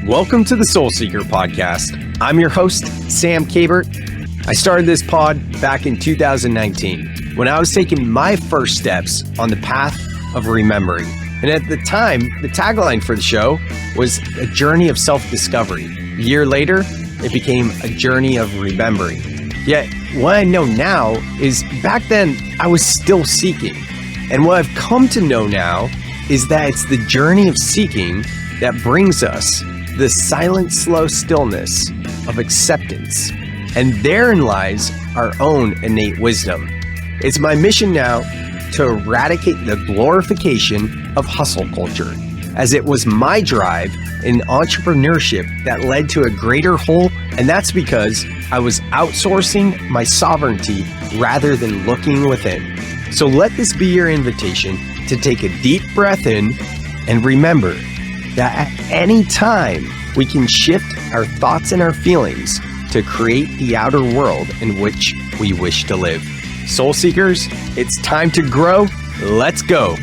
Welcome to the Soul Seeker podcast. I'm your host, Sam Kabert. I started this pod back in 2019 when I was taking my first steps on the path of remembering. And at the time, the tagline for the show was a journey of self-discovery. A year later, it became a journey of remembering. Yet, what I know now is back then, I was still seeking. And what I've come to know now is that it's the journey of seeking that brings us the silent, slow stillness of acceptance. And therein lies our own innate wisdom. It's my mission now to eradicate the glorification of hustle culture, as it was my drive in entrepreneurship that led to a greater whole, and that's because I was outsourcing my sovereignty rather than looking within. So let this be your invitation to take a deep breath in and remember that at any time we can shift our thoughts and our feelings to create the outer world in which we wish to live. Soul Seekers, it's time to grow. Let's go.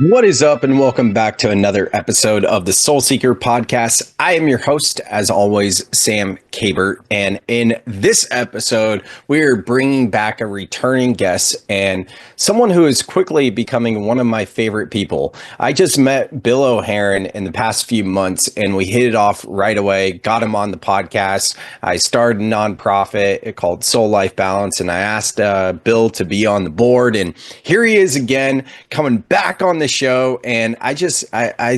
What is up, and welcome back to another episode of the Soul Seeker podcast. I am your host, as always, Sam Kabert, and in this episode, we are bringing back a returning guest and someone who is quickly becoming one of my favorite people. I just met Bill O'Haron in the past few months, and we hit it off right away, got him on the podcast. I started a nonprofit called Soul Life Balance, and I asked Bill to be on the board, and here he is again, coming back on the show. And I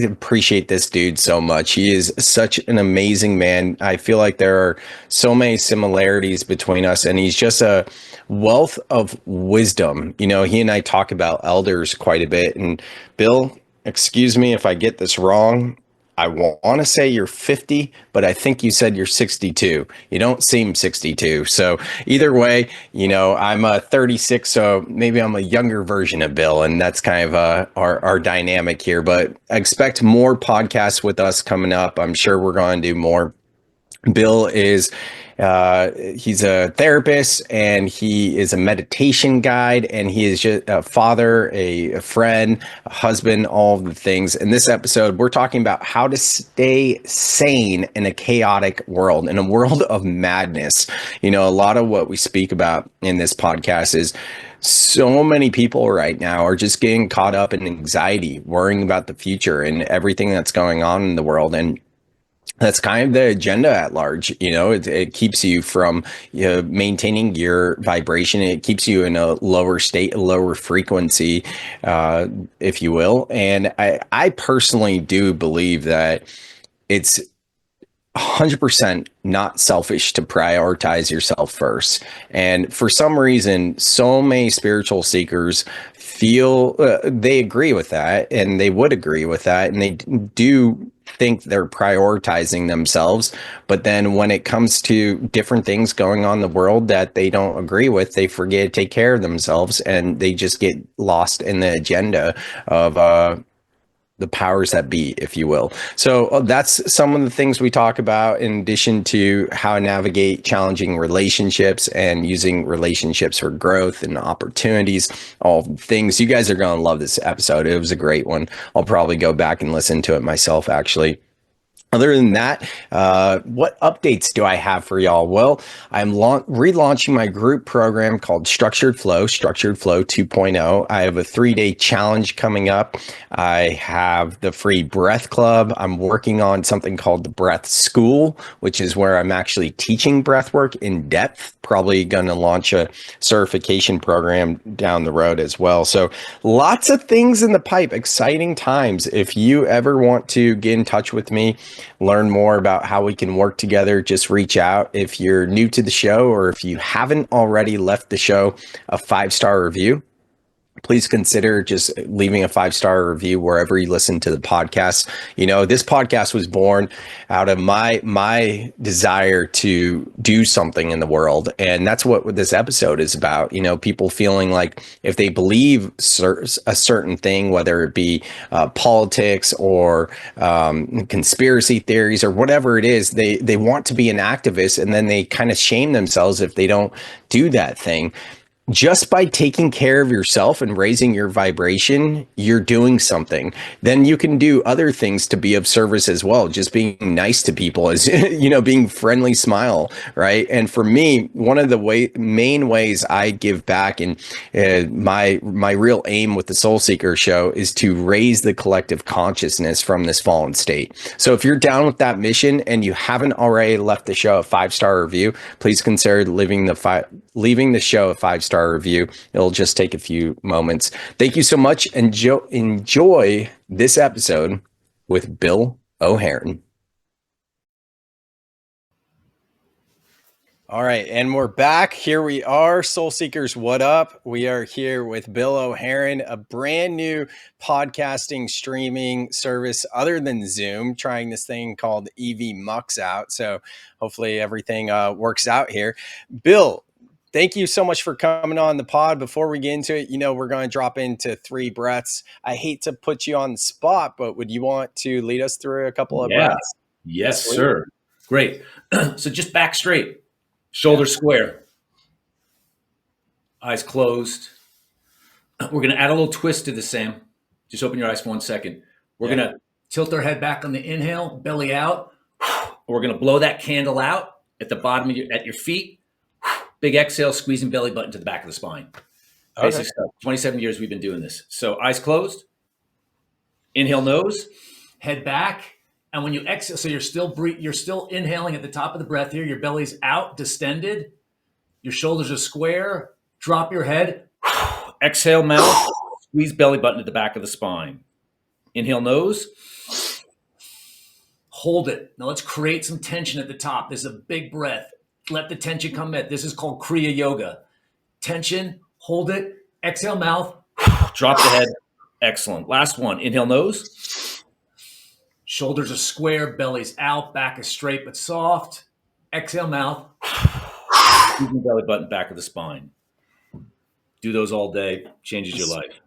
appreciate this dude so much. He is such an amazing man. I feel like there are so many similarities between us, and he's just a wealth of wisdom. You know, he and I talk about elders quite a bit. And Bill, excuse me if I get this wrong, I want to say you're 50, but I think you said you're 62. You don't seem 62. So either way, you know, I'm 36, so maybe I'm a younger version of Bill, and that's kind of our dynamic here. But expect more podcasts with us coming up. I'm sure we're going to do more. Bill is he's a therapist, and he is a meditation guide, and he is just a father, a friend, a husband, all of the things. In this episode, we're talking about how to stay sane in a chaotic world, in a world of madness. You know, a lot of what we speak about in this podcast is so many people right now are just getting caught up in anxiety, worrying about the future and everything that's going on in the world. And that's kind of the agenda at large. You know, it keeps you from maintaining your vibration. It keeps you in a lower state, a lower frequency, if you will. And I personally do believe that it's 100% not selfish to prioritize yourself first. And for some reason, so many spiritual seekers feel they agree with that, and they would agree with that, and they do think they're prioritizing themselves. But then when it comes to different things going on in the world that they don't agree with, they forget to take care of themselves, and they just get lost in the agenda of the powers that be, if you will. So that's some of the things we talk about, in addition to how to navigate challenging relationships and using relationships for growth and opportunities, all things. You guys are going to love this episode. It was a great one. I'll probably go back and listen to it myself, actually. Other than that, what updates do I have for y'all? Well, I'm relaunching my group program called Structured Flow 2.0. I have a 3-day challenge coming up. I have the free breath club. I'm working on something called the breath school, which is where I'm actually teaching breath work in depth. Probably going to launch a certification program down the road as well. So lots of things in the pipe, exciting times. If you ever want to get in touch with me, learn more about how we can work together, just reach out. If you're new to the show, or if you haven't already left the show a 5-star review, please consider just leaving a 5-star review wherever you listen to the podcast. You know, this podcast was born out of my desire to do something in the world. And that's what this episode is about. You know, people feeling like if they believe a certain thing, whether it be politics or conspiracy theories or whatever it is, they want to be an activist, and then they kind of shame themselves if they don't do that thing. just by taking care of yourself and raising your vibration, you're doing something. Then you can do other things to be of service as well. Just being nice to people is, being friendly, smile, right? And for me, one of the main ways I give back, and my real aim with the Soul Seeker show is to raise the collective consciousness from this fallen state. So if you're down with that mission and you haven't already left the show a 5-star review, please consider leaving the show a 5-star review. It'll just take a few moments. Thank you so much. Enjoy this episode with Bill O'Haron. All right, and we're back. Here we are, Soul Seekers. What up? We are here with Bill O'Haron, a brand new podcasting streaming service other than Zoom, trying this thing called EV Mux out. So hopefully everything works out here. Bill, thank you so much for coming on the pod. Before we get into it, we're going to drop into 3 breaths. I hate to put you on the spot, but would you want to lead us through a couple of breaths? Yes, sir. Great. So just back straight, shoulders square, eyes closed. We're going to add a little twist to this, Sam. Just open your eyes for 1 second. We're going to tilt our head back on the inhale, belly out. We're going to blow that candle out at the bottom of at your feet. Big exhale, squeezing belly button to the back of the spine. Basic stuff. 27 years we've been doing this. So eyes closed. Inhale nose, head back. And when you exhale, so you're still inhaling at the top of the breath here. Your belly's out, distended. Your shoulders are square. Drop your head. Exhale mouth. Squeeze belly button to the back of the spine. Inhale nose. Hold it. Now let's create some tension at the top. This is a big breath. Let the tension come in. This is called Kriya Yoga. Tension, hold it. Exhale mouth. Drop the head. Excellent. Last one. Inhale nose. Shoulders are square, belly's out, back is straight but soft. Exhale mouth. Squeezing belly button, back of the spine. Do those all day. Changes your life.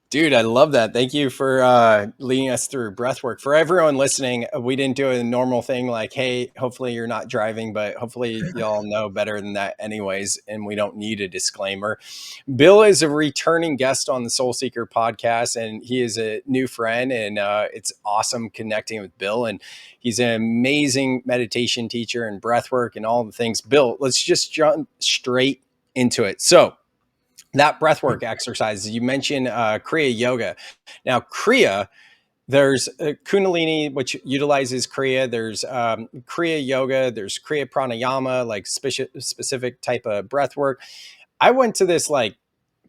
Dude, I love that. Thank you for leading us through breath work. For everyone listening, we didn't do a normal thing like, hey, hopefully you're not driving, but hopefully y'all know better than that anyways, and we don't need a disclaimer. Bill is a returning guest on the Soul Seeker podcast, and he is a new friend, and it's awesome connecting with Bill. And he's an amazing meditation teacher and breath work and all the things. Bill, let's just jump straight into it. So, that breathwork exercise, you mentioned Kriya Yoga. Now, Kriya, there's Kundalini, which utilizes Kriya. There's Kriya Yoga. There's Kriya Pranayama, like specific type of breathwork. I went to this like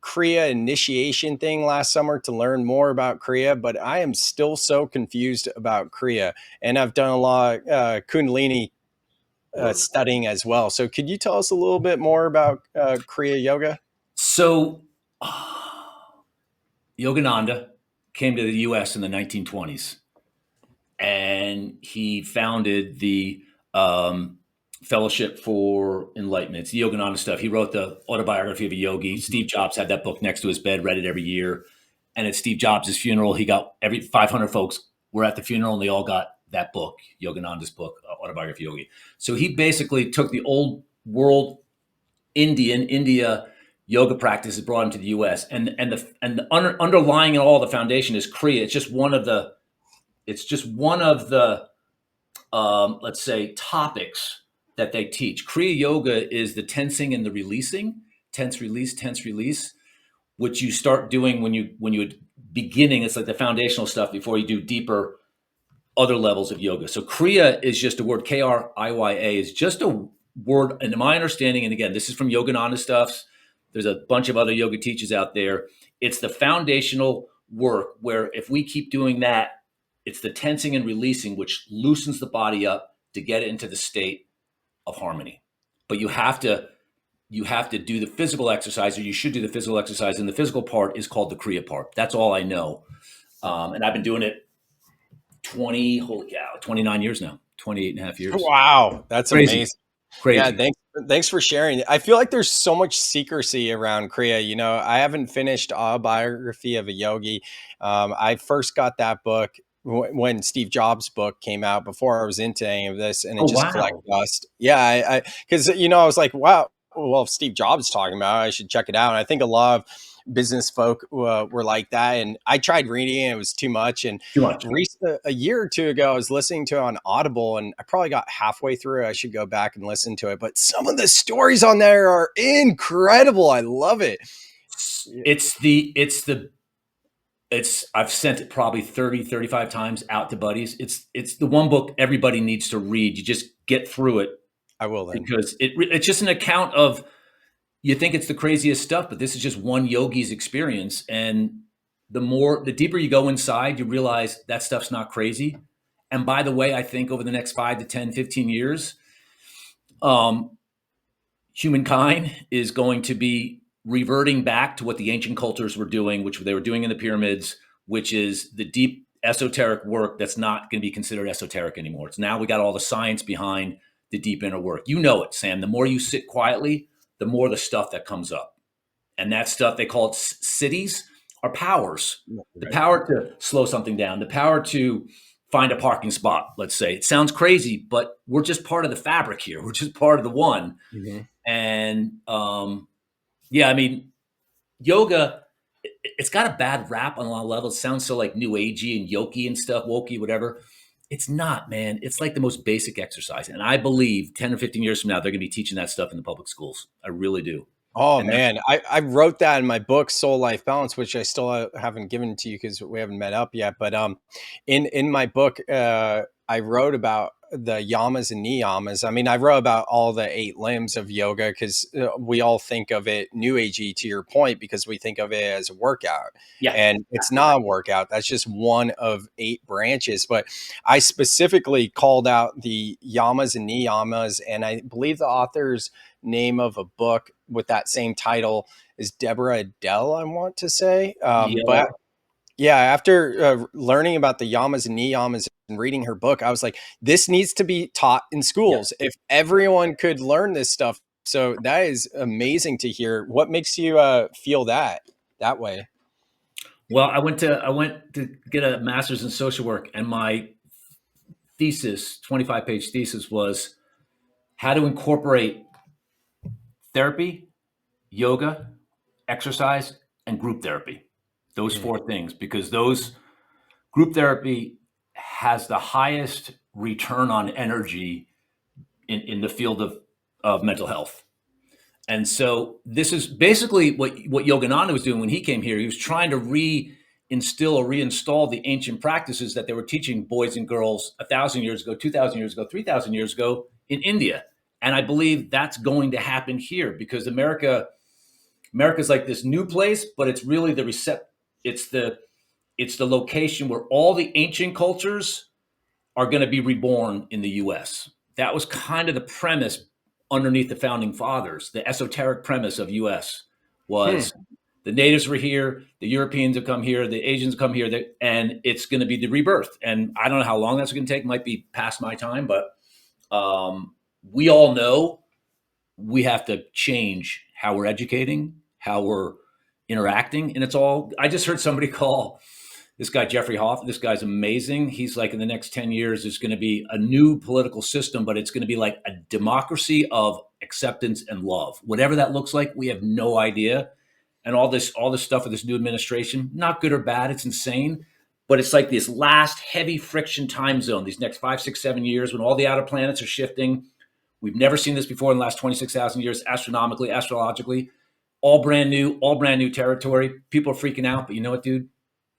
Kriya initiation thing last summer to learn more about Kriya, but I am still so confused about Kriya. And I've done a lot of Kundalini studying as well. So could you tell us a little bit more about Kriya Yoga? So, Yogananda came to the U.S. in the 1920s, and he founded the Fellowship for Enlightenment. It's the Yogananda stuff. He wrote the Autobiography of a Yogi. Steve Jobs had that book next to his bed, read it every year. And at Steve Jobs' funeral, he got 500 folks were at the funeral, and they all got that book, Yogananda's book, Autobiography of a Yogi. So he basically took the old world India yoga practice is brought into the U.S. and the underlying all the foundation is Kriya. It's just one of the let's say topics that they teach. Kriya Yoga is the tensing and the releasing, tense release, which you start doing when you beginning. It's like the foundational stuff before you do deeper other levels of yoga. So Kriya is just a word. Kriya is just a word, and in my understanding, and again, this is from Yogananda stuff. There's a bunch of other yoga teachers out there. It's the foundational work where if we keep doing that, it's the tensing and releasing, which loosens the body up to get it into the state of harmony. But you have to do the physical exercise, or you should do the physical exercise. And the physical part is called the Kriya part. That's all I know. And I've been doing it 29 years now, 28 and a half years. Wow. That's Crazy. Amazing. Crazy. Yeah, thanks for sharing. I feel like there's so much secrecy around Kriya. I haven't finished Autobiography of a Yogi. I first got that book when Steve Jobs' book came out, before I was into any of this, and it collect dust. Yeah, because I was like, wow, well, if Steve Jobs is talking about it, I should check it out. And I think a lot of business folk were like that. And I tried reading it, it was too much. And Too much. a year or two ago, I was listening to it on Audible, and I probably got halfway through. I should go back and listen to it. But some of the stories on there are incredible. I love it. It's I've sent it probably 30, 35 times out to buddies. It's the one book everybody needs to read. You just get through it I will then. because it's just an account of, you think it's the craziest stuff, but this is just one yogi's experience. And the deeper you go inside, you realize that stuff's not crazy. And by the way, I think over the next 5 to 10, 15 years, humankind is going to be reverting back to what the ancient cultures were doing, which they were doing in the pyramids, which is the deep esoteric work that's not going to be considered esoteric anymore. It's now we got all the science behind the deep inner work. You know it, Sam. The more you sit quietly, the more the stuff that comes up. And that stuff, they call it cities, are powers. The power to slow something down, the power to find a parking spot, let's say. It sounds crazy, but we're just part of the fabric here. We're just part of the one. Mm-hmm. And yeah, I mean, yoga, it's got a bad rap on a lot of levels. It sounds so like new agey and yoki and stuff, wokey, whatever. It's not, man. It's like the most basic exercise. And I believe 10 or 15 years from now, they're going to be teaching that stuff in the public schools. I really do. Oh And man, I wrote that in my book, Soul Life Balance, which I still haven't given to you because we haven't met up yet. But in my book, I wrote about the yamas and niyamas. I mean, I wrote about all the 8 limbs of yoga because we all think of it new agey, to your point, because we think of it as a workout, yeah, and it's not a workout. That's just one of 8 branches. But I specifically called out the yamas and niyamas, and I believe the author's name of a book with that same title is Deborah Adele, I want to say. yeah, But yeah, after learning about the yamas and niyamas and reading her book, I was like, this needs to be taught in yeah. schools. If everyone could learn this stuff. So that is amazing to hear. What makes you feel that way? Well, I went to get a master's in social work, and my thesis, 25-page thesis, was how to incorporate therapy, yoga, exercise, and group therapy. Those Mm, 4 things, because those group therapy has the highest return on energy in the field of mental health. And so this is basically what Yogananda was doing when he came here. He was trying to reinstill or reinstall the ancient practices that they were teaching boys and girls 1,000 years ago, 2,000 years ago, 3,000 years ago in India. And I believe that's going to happen here because America's like this new place, but it's really it's the it's the location where all the ancient cultures are going to be reborn in the US. That was kind of the premise underneath the founding fathers. The esoteric premise of US hmm. was the natives were here, the Europeans have come here, the Asians come here, and it's going to be the rebirth. And I don't know how long that's going to take. It might be past my time, but we all know we have to change how we're educating, how we're interacting. And it's all, I just heard somebody call this guy, Jeffrey Hoff. This guy's amazing. He's like, in the next 10 years, there's going to be a new political system, but it's going to be like a democracy of acceptance and love. Whatever that looks like, we have no idea. And all this stuff with this new administration, not good or bad, it's insane. But it's like this last heavy friction time zone, these next 5, 6, 7 years when all the outer planets are shifting. We've never seen this before in the last 26,000 years, astronomically, astrologically, all brand new territory. People are freaking out, but you know what, dude?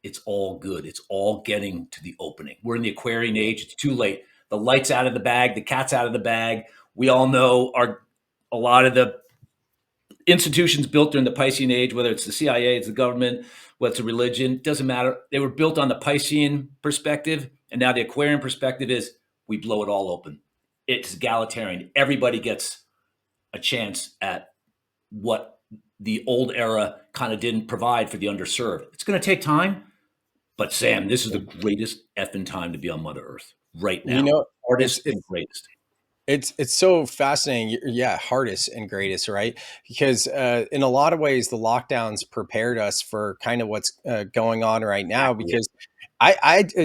It's all good. It's all getting to the opening. We're in the Aquarian age. It's too late. The light's out of the bag. The cat's out of the bag. We all know a lot of the institutions built during the Piscean age, whether it's the CIA, it's the government, whether it's a religion, doesn't matter. They were built on the Piscean perspective. And now the Aquarian perspective is we blow it all open. It's egalitarian. Everybody gets a chance at what the old era kind of didn't provide for the underserved. It's going to take time, but Sam, this is the greatest effing time to be on Mother Earth right You now. know, it's Hardest it's and greatest. it's so fascinating. Yeah, hardest and greatest, right? Because in a lot of ways, the lockdowns prepared us for kind of what's going on right now. Exactly. Because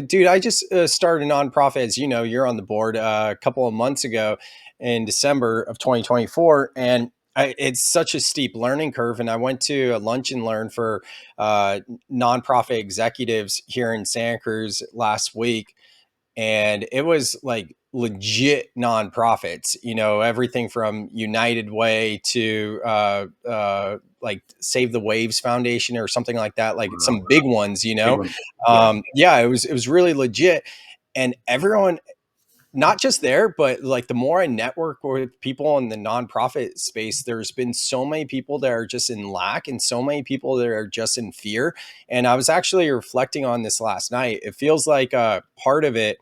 dude, I just started a nonprofit, as you know, you're on the board a couple of months ago in December of 2024, and It's such a steep learning curve. And I went to a lunch and learn for uh, nonprofit executives here in Santa Cruz last week. And it was like legit nonprofits, everything from United Way to like Save the Waves Foundation or something like that, like Wow. some big ones, Big one. Yeah. Yeah, it was really legit. And everyone, not just there, but like the more I network with people in the nonprofit space, there's been so many people that are just in lack and so many people that are just in fear. And I was actually reflecting on this last night. It feels like part of it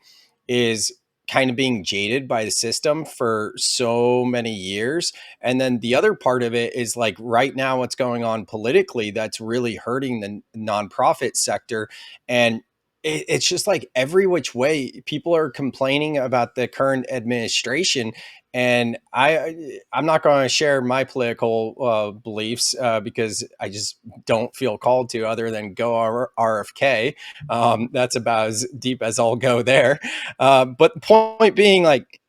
is kind of being jaded by the system for so many years. And then the other part of it is like right now, what's going on politically that's really hurting the nonprofit sector. And it's just like every which way people are complaining about the current administration. And I'm not going to share my political beliefs because I just don't feel called to, other than go RFK. That's about as deep as I'll go there. But the point being, like,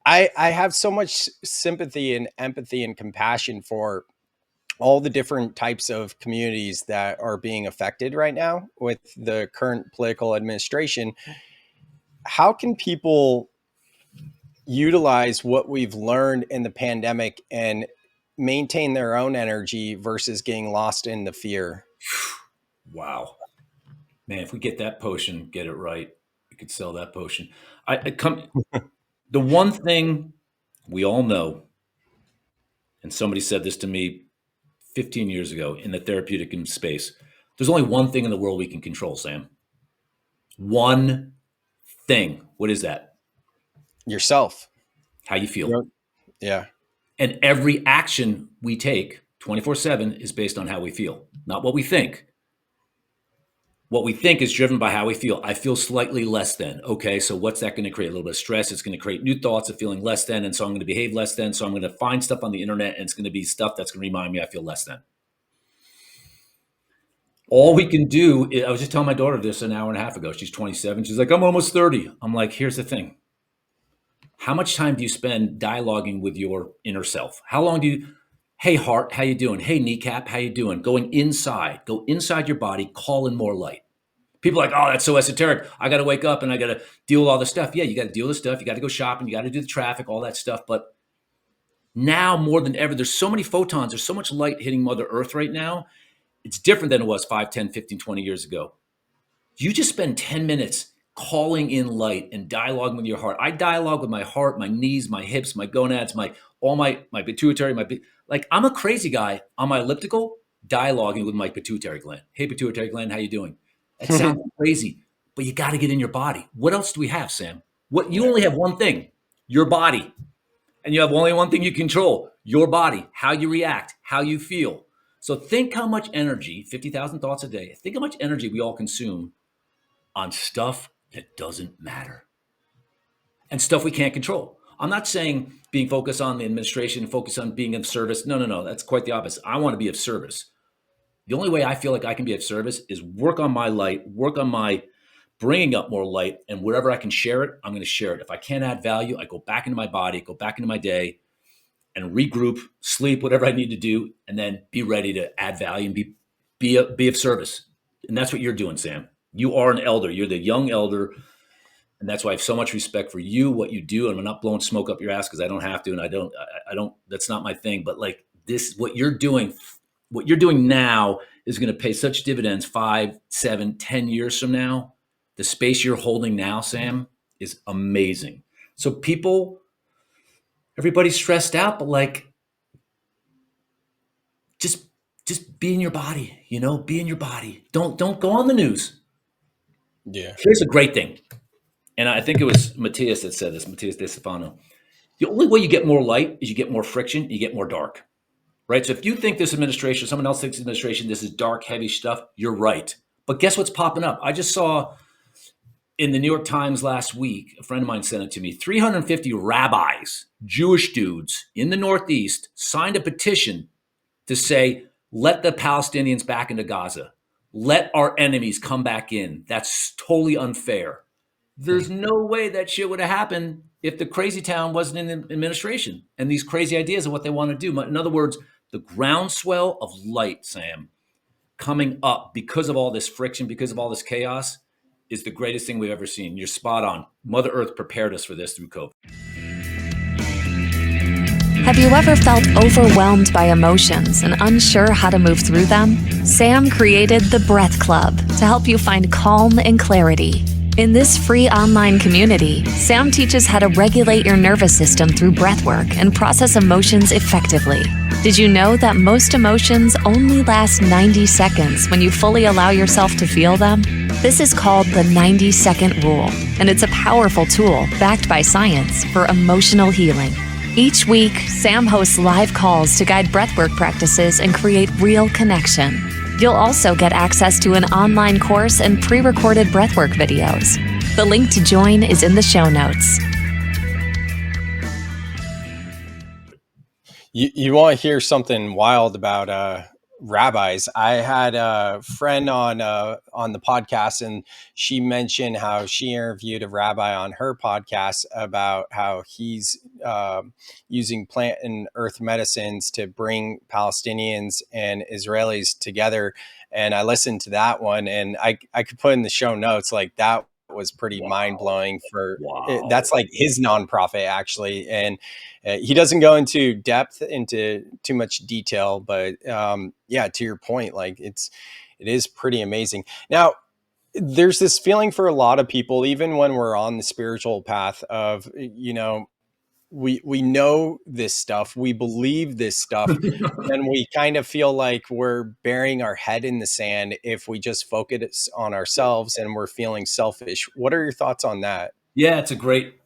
I have so much sympathy and empathy and compassion for all the different types of communities that are being affected right now with the current political administration. How can people utilize what we've learned in the pandemic and maintain their own energy versus getting lost in the fear? Wow. Man, if we get that potion, get it right, we could sell that potion. I come The one thing we all know, and somebody said this to me 15 years ago in the therapeutic space, there's only one thing in the world we can control, Sam. One thing. What is that? Yourself. How you feel. Yeah. And every action we take 24/7 is based on how we feel, not what we think. What we think is driven by how we feel. I feel slightly less than. Okay, so what's that going to create? A little bit of stress. It's going to create new thoughts of feeling less than. And so I'm going to behave less than. So I'm going to find stuff on the internet and it's going to be stuff that's going to remind me I feel less than. All we can do is, I was just telling my daughter this an hour and a half ago. She's 27. She's like, I'm almost 30. I'm like, here's the thing. How much time do you spend dialoguing with your inner self? How long do you, hey heart, how you doing? Hey kneecap, how you doing? Going inside, go inside your body, call in more light. People are like, oh, that's so esoteric. I got to wake up and I got to deal with all this stuff. Yeah, you got to deal with stuff. You got to go shopping. You got to do the traffic, all that stuff. But now more than ever, there's so many photons. There's so much light hitting Mother Earth right now. It's different than it was 5, 10, 15, 20 years ago. You just spend 10 minutes calling in light and dialoguing with your heart. I dialogue with my heart, my knees, my hips, my gonads, my pituitary, like I'm a crazy guy on my elliptical dialoguing with my pituitary gland. Hey, pituitary gland, how you doing? That sounds crazy, but you got to get in your body. What else do we have, Sam? You only have one thing, your body. And you have only one thing you control, your body, how you react, how you feel. So think how much energy, 50,000 thoughts a day, think how much energy we all consume on stuff that doesn't matter and stuff we can't control. I'm not saying being focused on the administration, focus on being of service. No. That's quite the opposite. I want to be of service. The only way I feel like I can be of service is work on my light, work on my bringing up more light, and wherever I can share it, I'm going to share it. If I can't add value, I go back into my body, go back into my day and regroup, sleep, whatever I need to do, and then be ready to add value and be of service. And that's what you're doing, Sam. You are an elder. You're the young elder. And that's why I have so much respect for you, what you do. And I'm not blowing smoke up your ass because I don't have to. And I don't, that's not my thing. But like this, what you're doing now is going to pay such dividends 5, 7, 10 years from now. The space you're holding now, Sam, is amazing. So everybody's stressed out, but like, just be in your body, be in your body. Don't go on the news. Yeah. Here's a great thing. And I think it was Matthias that said this, Matthias De Stefano. The only way you get more light is you get more friction, you get more dark, right? So if you think this administration, someone else thinks administration, this is dark, heavy stuff, you're right. But guess what's popping up? I just saw in the New York Times last week, a friend of mine sent it to me, 350 rabbis, Jewish dudes in the Northeast signed a petition to say, let the Palestinians back into Gaza. Let our enemies come back in. That's totally unfair. There's no way that shit would have happened if the crazy town wasn't in the administration and these crazy ideas of what they want to do. In other words, the groundswell of light, Sam, coming up because of all this friction, because of all this chaos, is the greatest thing we've ever seen. You're spot on. Mother Earth prepared us for this through COVID. Have you ever felt overwhelmed by emotions and unsure how to move through them? Sam created the Breath Club to help you find calm and clarity. In this free online community, Sam teaches how to regulate your nervous system through breathwork and process emotions effectively. Did you know that most emotions only last 90 seconds when you fully allow yourself to feel them? This is called the 90-second rule, and it's a powerful tool backed by science for emotional healing. Each week, Sam hosts live calls to guide breathwork practices and create real connection. You'll also get access to an online course and pre-recorded breathwork videos. The link to join is in the show notes. You want to hear something wild about rabbis? I had a friend on the podcast, and she mentioned how she interviewed a rabbi on her podcast about how he's using plant and earth medicines to bring Palestinians and Israelis together. And I listened to that one, and I could put in the show notes, like, that was pretty mind-blowing for that's like his nonprofit, actually. And he doesn't go into depth into too much detail, but yeah, to your point, like, it is pretty amazing. Now, there's this feeling for a lot of people, even when we're on the spiritual path, of, we know this stuff, we believe this stuff, and we kind of feel like we're burying our head in the sand if we just focus on ourselves and we're feeling selfish. What are your thoughts on that? Yeah, it's a great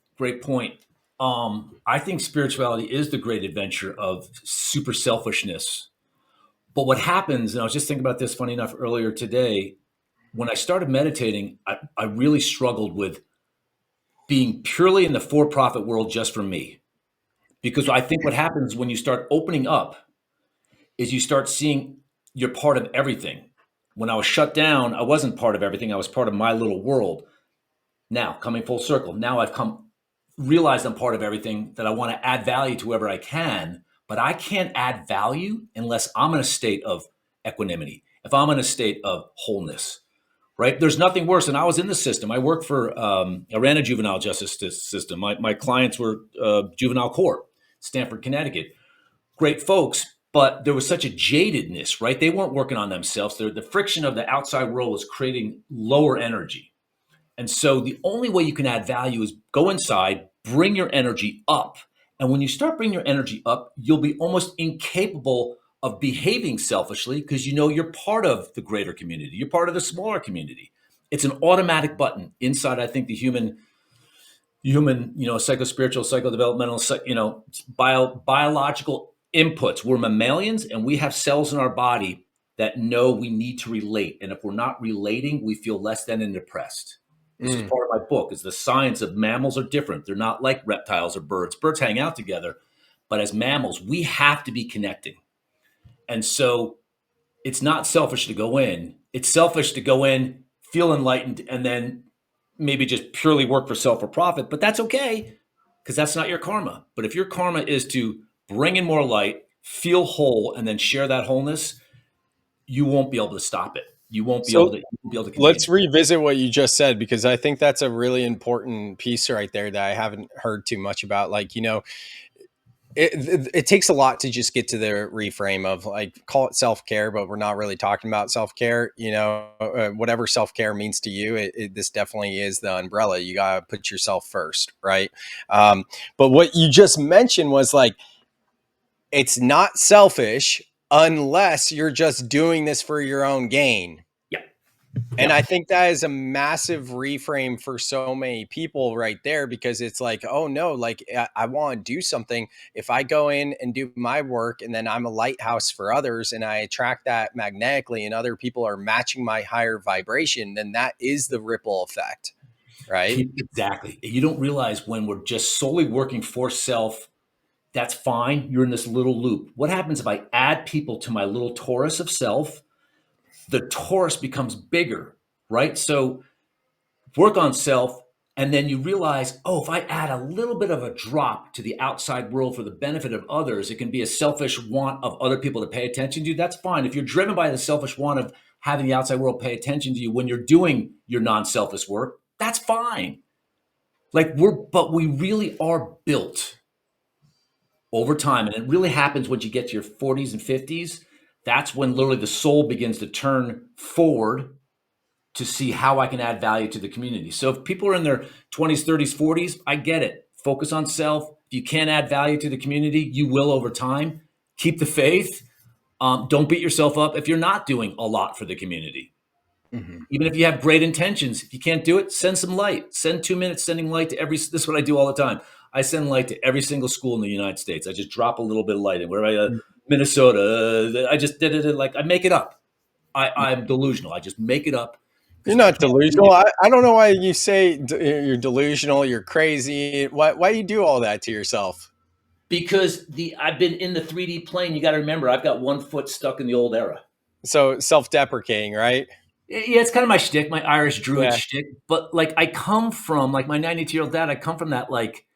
point. I think spirituality is the great adventure of super selfishness. But what happens, and I was just thinking about this, funny enough, earlier today, when I started meditating, I really struggled with being purely in the for-profit world just for me. Because I think what happens when you start opening up is you start seeing you're part of everything. When I was shut down, I wasn't part of everything. I was part of my little world. Now, coming full circle, now I've realized I'm part of everything, that I want to add value to whoever I can, but I can't add value unless I'm in a state of equanimity, if I'm in a state of wholeness, right? There's nothing worse. And I was in the system. I worked for, I ran a juvenile justice system. My clients were juvenile court, Stamford, Connecticut. Great folks, but there was such a jadedness, right? They weren't working on themselves. The friction of the outside world was creating lower energy. And so the only way you can add value is go inside, bring your energy up. And when you start bringing your energy up, you'll be almost incapable of behaving selfishly, because you know you're part of the greater community. You're part of the smaller community. It's an automatic button inside, I think, the human, psychospiritual, psychodevelopmental, biological inputs. We're mammalians, and we have cells in our body that know we need to relate. And if we're not relating, we feel less than and depressed. This is part of my book, is the science of mammals are different. They're not like reptiles or birds. Birds hang out together, but as mammals, we have to be connecting. And so it's not selfish to go in. It's selfish to go in, feel enlightened, and then maybe just purely work for self or profit. But that's okay, because that's not your karma. But if your karma is to bring in more light, feel whole, and then share that wholeness, you won't be able to stop it. You won't be able to contain Let's it. revisit what you just said, because I think that's a really important piece right there that I haven't heard too much about. Like, it takes a lot to just get to the reframe of, like, call it self-care, but we're not really talking about self-care. Whatever self-care means to you, this definitely is the umbrella. You got to put yourself first, right? But what you just mentioned was, like, it's not selfish unless you're just doing this for your own gain. Yeah. And I think that is a massive reframe for so many people right there, because it's like, oh no, like, I want to do something. If I go in and do my work, and then I'm a lighthouse for others, and I attract that magnetically, and other people are matching my higher vibration, then that is the ripple effect, right? Exactly. You don't realize when we're just solely working for self, that's fine. You're in this little loop. What happens if I add people to my little torus of self? The torus becomes bigger, right? So work on self, And then you realize, oh, if I add a little bit of a drop to the outside world for the benefit of others, it can be a selfish want of other people to pay attention to you. That's fine. If you're driven by the selfish want of having the outside world pay attention to you when you're doing your non-selfish work, that's fine. But we really are built over time. And it really happens when you get to your 40s and 50s. That's when literally the soul begins to turn forward to see how I can add value to the community. So if people are in their 20s, 30s, 40s, I get it. Focus on self. If you can't add value to the community, you will over time. Keep the faith. Don't beat yourself up if you're not doing a lot for the community. Mm-hmm. Even if you have great intentions, if you can't do it, send some light. Send 2 minutes sending light to this is what I do all the time. I send light to every single school in the United States. I just drop a little bit of light in. Where Minnesota, I just did it like I make it up. I'm delusional. I just make it up. You're not delusional. I don't know why you say you're delusional. You're crazy. Why you do all that to yourself? Because I've been in the 3D plane. You got to remember, I've got one foot stuck in the old era. So self-deprecating, right? Yeah, it's kind of my shtick, my Irish Druid Yeah. shtick. But like, I come from like my 92-year-old dad. I come from that, like,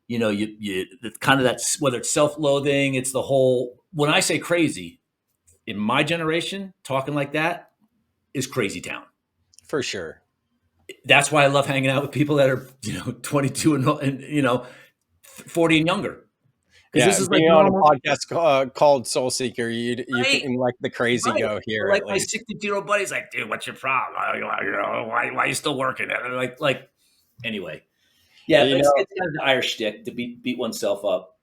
you know, it's kind of that, whether it's self-loathing, it's the whole. When I say crazy, in my generation, talking like that is crazy town. For sure. That's why I love hanging out with people that are, 22 and 40 and younger. Yeah, this is like being on a podcast called Soul Seeker, you Right. can let the crazy Right. go here. Like at my least. 62-year-old buddy's like, dude, what's your problem? Why are you still working? And like, anyway. Yeah, it's kind of the Irish shtick to beat oneself up.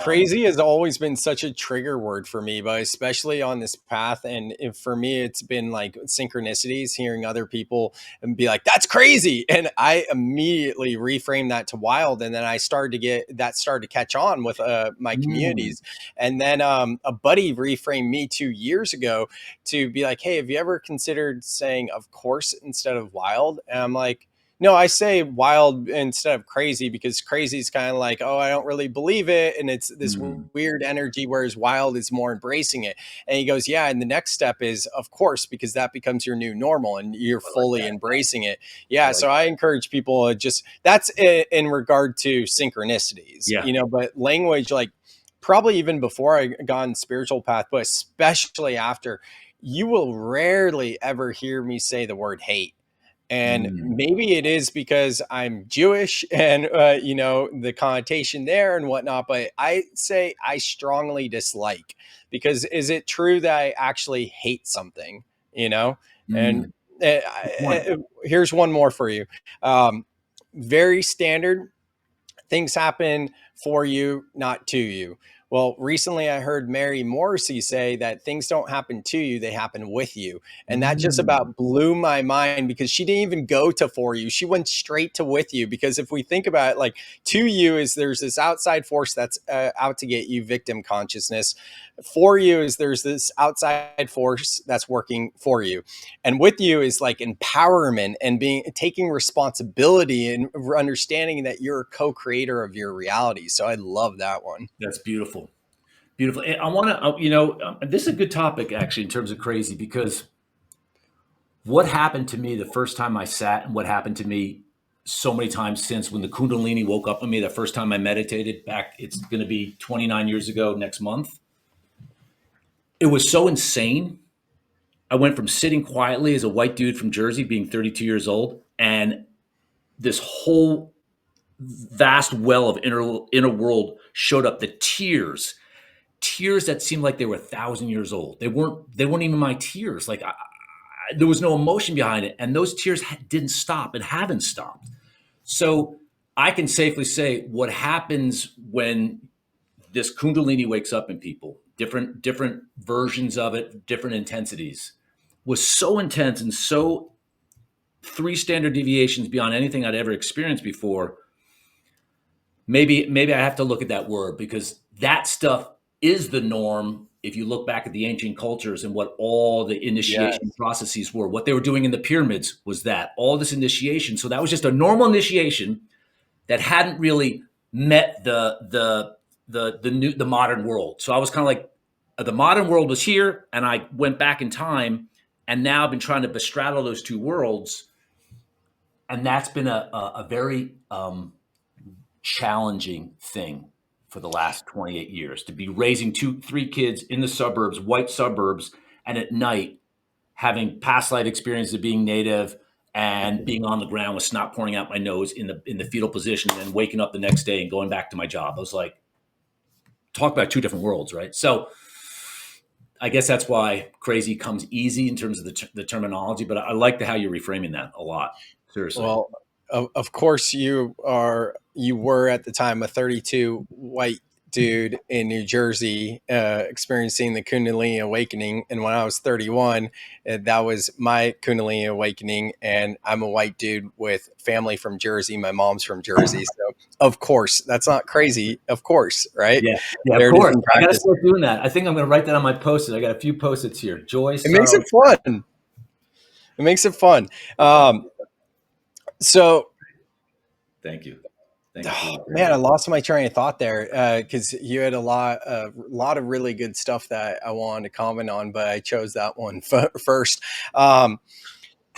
Crazy has always been such a trigger word for me, but especially on this path. And for me, it's been like synchronicities, hearing other people and be like, that's crazy. And I immediately reframed that to wild. And then I started to catch on with my communities. And then a buddy reframed me 2 years ago to be like, hey, have you ever considered saying of course instead of wild? And I'm like, no, I say wild instead of crazy because crazy is kind of like, oh, I don't really believe it. And it's this weird energy, whereas wild is more embracing it. And he goes, yeah. And the next step is, of course, because that becomes your new normal and you're fully embracing it. Yeah. So I encourage people to that's in regard to synchronicities, but language, like probably even before I got on spiritual path, but especially after, you will rarely ever hear me say the word hate. And maybe it is because I'm Jewish and, the connotation there and whatnot. But I say I strongly dislike, because is it true that I actually hate something, And here's one more for you. Very standard. Things happen for you, not to you. Well, recently I heard Mary Morrissey say that things don't happen to you, they happen with you. And that just about blew my mind, because she didn't even go to for you. She went straight to with you. Because if we think about it, like to you is there's this outside force that's out to get you, victim consciousness. For you is there's this outside force that's working for you. And with you is like empowerment and taking responsibility and understanding that you're a co-creator of your reality. So I love that one. That's beautiful. Beautiful. And I want to, this is a good topic actually in terms of crazy, because what happened to me the first time I sat, and what happened to me so many times since, when the Kundalini woke up on me, the first time I meditated back, it's going to be 29 years ago next month. It was so insane. I went from sitting quietly as a white dude from Jersey, being 32 years old, and this whole vast well of inner world showed up. The tears that seemed like they were 1,000 years old. They weren't even my tears. Like there was no emotion behind it. And those tears didn't stop and haven't stopped. So I can safely say what happens when this Kundalini wakes up in people, different versions of it, different intensities, was so intense and so 3 standard deviations beyond anything I'd ever experienced before. Maybe I have to look at that word, because that stuff is the norm. If you look back at the ancient cultures and what all the initiation processes were, what they were doing in the pyramids was that all this initiation. So that was just a normal initiation that hadn't really met the modern world. So I was kind of like, the modern world was here, and I went back in time, and now I've been trying to bestraddle those two worlds. And that's been a very challenging thing for the last 28 years, to be raising 3 kids in the suburbs, white suburbs, and at night having past life experience of being Native and being on the ground with snot pouring out my nose in the fetal position, and waking up the next day and going back to my job. I was like, talk about 2 different worlds, right? So I guess that's why crazy comes easy in terms of the terminology, but I like how you're reframing that a lot. Seriously. Well, of course you were at the time a 32 white dude in New Jersey, experiencing the Kundalini awakening. And when I was 31, that was my Kundalini awakening. And I'm a white dude with family from Jersey. My mom's from Jersey. So of course, that's not crazy. Of course. Right. Yeah, of course. I got to start doing that. I think I'm going to write that on my post-it. I got a few post-its here. Joy. It makes it fun. It makes it fun. So thank you. Man, I lost my train of thought there, because you had a lot of really good stuff that I wanted to comment on, but I chose that one first. Can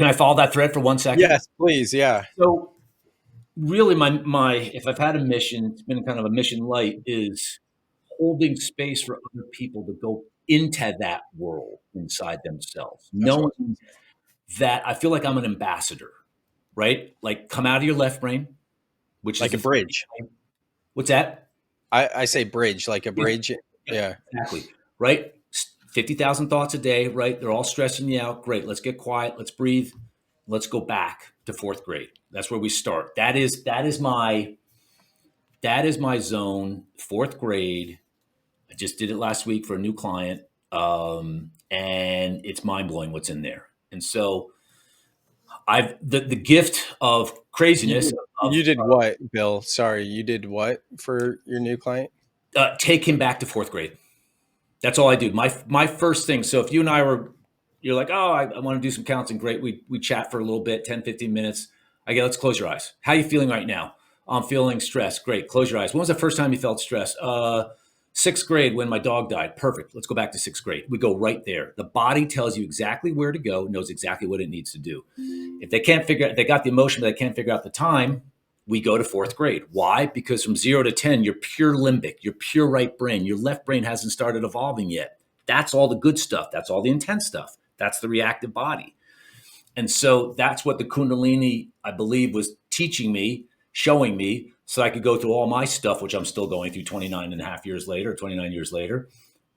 I follow that thread for 1 second? Yes, please. Yeah. So really my if I've had a mission, it's been kind of a mission light, is holding space for other people to go into that world inside themselves. Knowing that I feel like I'm an ambassador, right? Like, come out of your left brain, which like is a bridge. What's that? I say bridge, like a bridge. Yeah. Exactly. Right? 50,000 thoughts a day, right? They're all stressing you out. Great. Let's get quiet. Let's breathe. Let's go back to 4th grade. That's where we start. That is my zone, 4th grade. I just did it last week for a new client. And it's mind blowing what's in there. And so the gift of craziness. You did what, Bill? Sorry, you did what for your new client? Take him back to 4th grade. That's all I do. My first thing. So if you and you're like, oh, I want to do some counseling. Great. We chat for a little bit, 10, 15 minutes. I go, let's close your eyes. How are you feeling right now? I'm feeling stressed. Great. Close your eyes. When was the first time you felt stressed? 6th grade, when my dog died. Perfect. Let's go back to 6th grade. We go right there. The body tells you exactly where to go, knows exactly what it needs to do. If they can't figure out, they got the emotion, but they can't figure out the time, we go to 4th grade. Why? Because from 0 to 10, you're pure limbic, you're pure right brain. Your left brain hasn't started evolving yet. That's all the good stuff. That's all the intense stuff. That's the reactive body. And so that's what the Kundalini, I believe, was teaching me, showing me, so I could go through all my stuff, which I'm still going through 29 years later.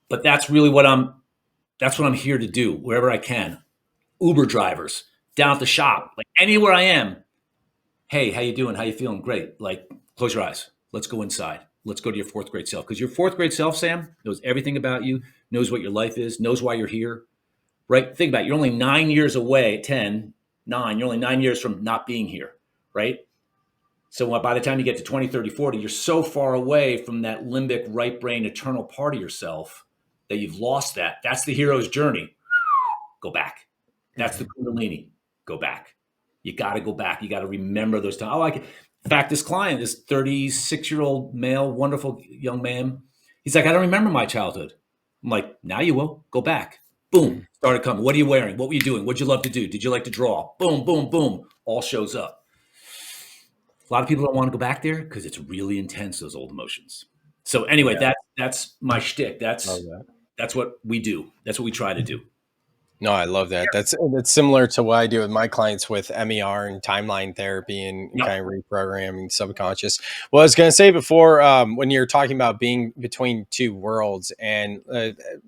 But that's really what I'm here to do, wherever I can. Uber drivers, down at the shop, like anywhere I am. Hey, how you doing? How you feeling? Great. Like, close your eyes. Let's go inside. Let's go to your 4th grade self. Because your 4th grade self, Sam, knows everything about you, knows what your life is, knows why you're here, right? Think about it. You're only 9 years away, 10, 9. You're only 9 years from not being here, right? So by the time you get to 20, 30, 40, you're so far away from that limbic right brain eternal part of yourself that you've lost that. That's the hero's journey. Go back. That's the Kundalini. Go back. You got to go back. You got to remember those times. I like it. In fact, this client, this 36-year-old male, wonderful young man, he's like, I don't remember my childhood. I'm like, now you will. Go back. Boom. Started coming. What are you wearing? What were you doing? What'd you love to do? Did you like to draw? Boom, boom, boom. All shows up. A lot of people don't want to go back there because it's really intense, those old emotions. So anyway, that's my shtick. That's what we do. That's what we try to do. No, I love that. That's similar to what I do with my clients with MER and timeline therapy and kind of reprogramming subconscious. Well, I was going to say before, when you're talking about being between 2 worlds and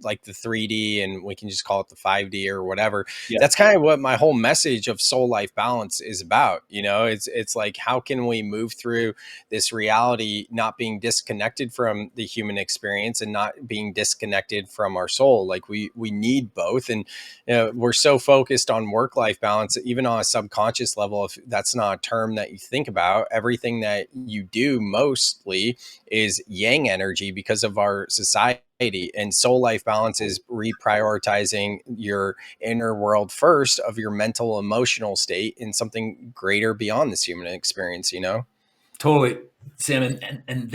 like the 3D, and we can just call it the 5D or whatever. Yeah. That's kind of what my whole message of soul life balance is about. You know, it's like, how can we move through this reality, not being disconnected from the human experience and not being disconnected from our soul? Like we need both. And we're so focused on work-life balance, even on a subconscious level. If that's not a term that you think about, everything that you do mostly is yang energy because of our society. And soul life balance is reprioritizing your inner world first of your mental, emotional state in something greater beyond this human experience, you know? Totally, Sam. And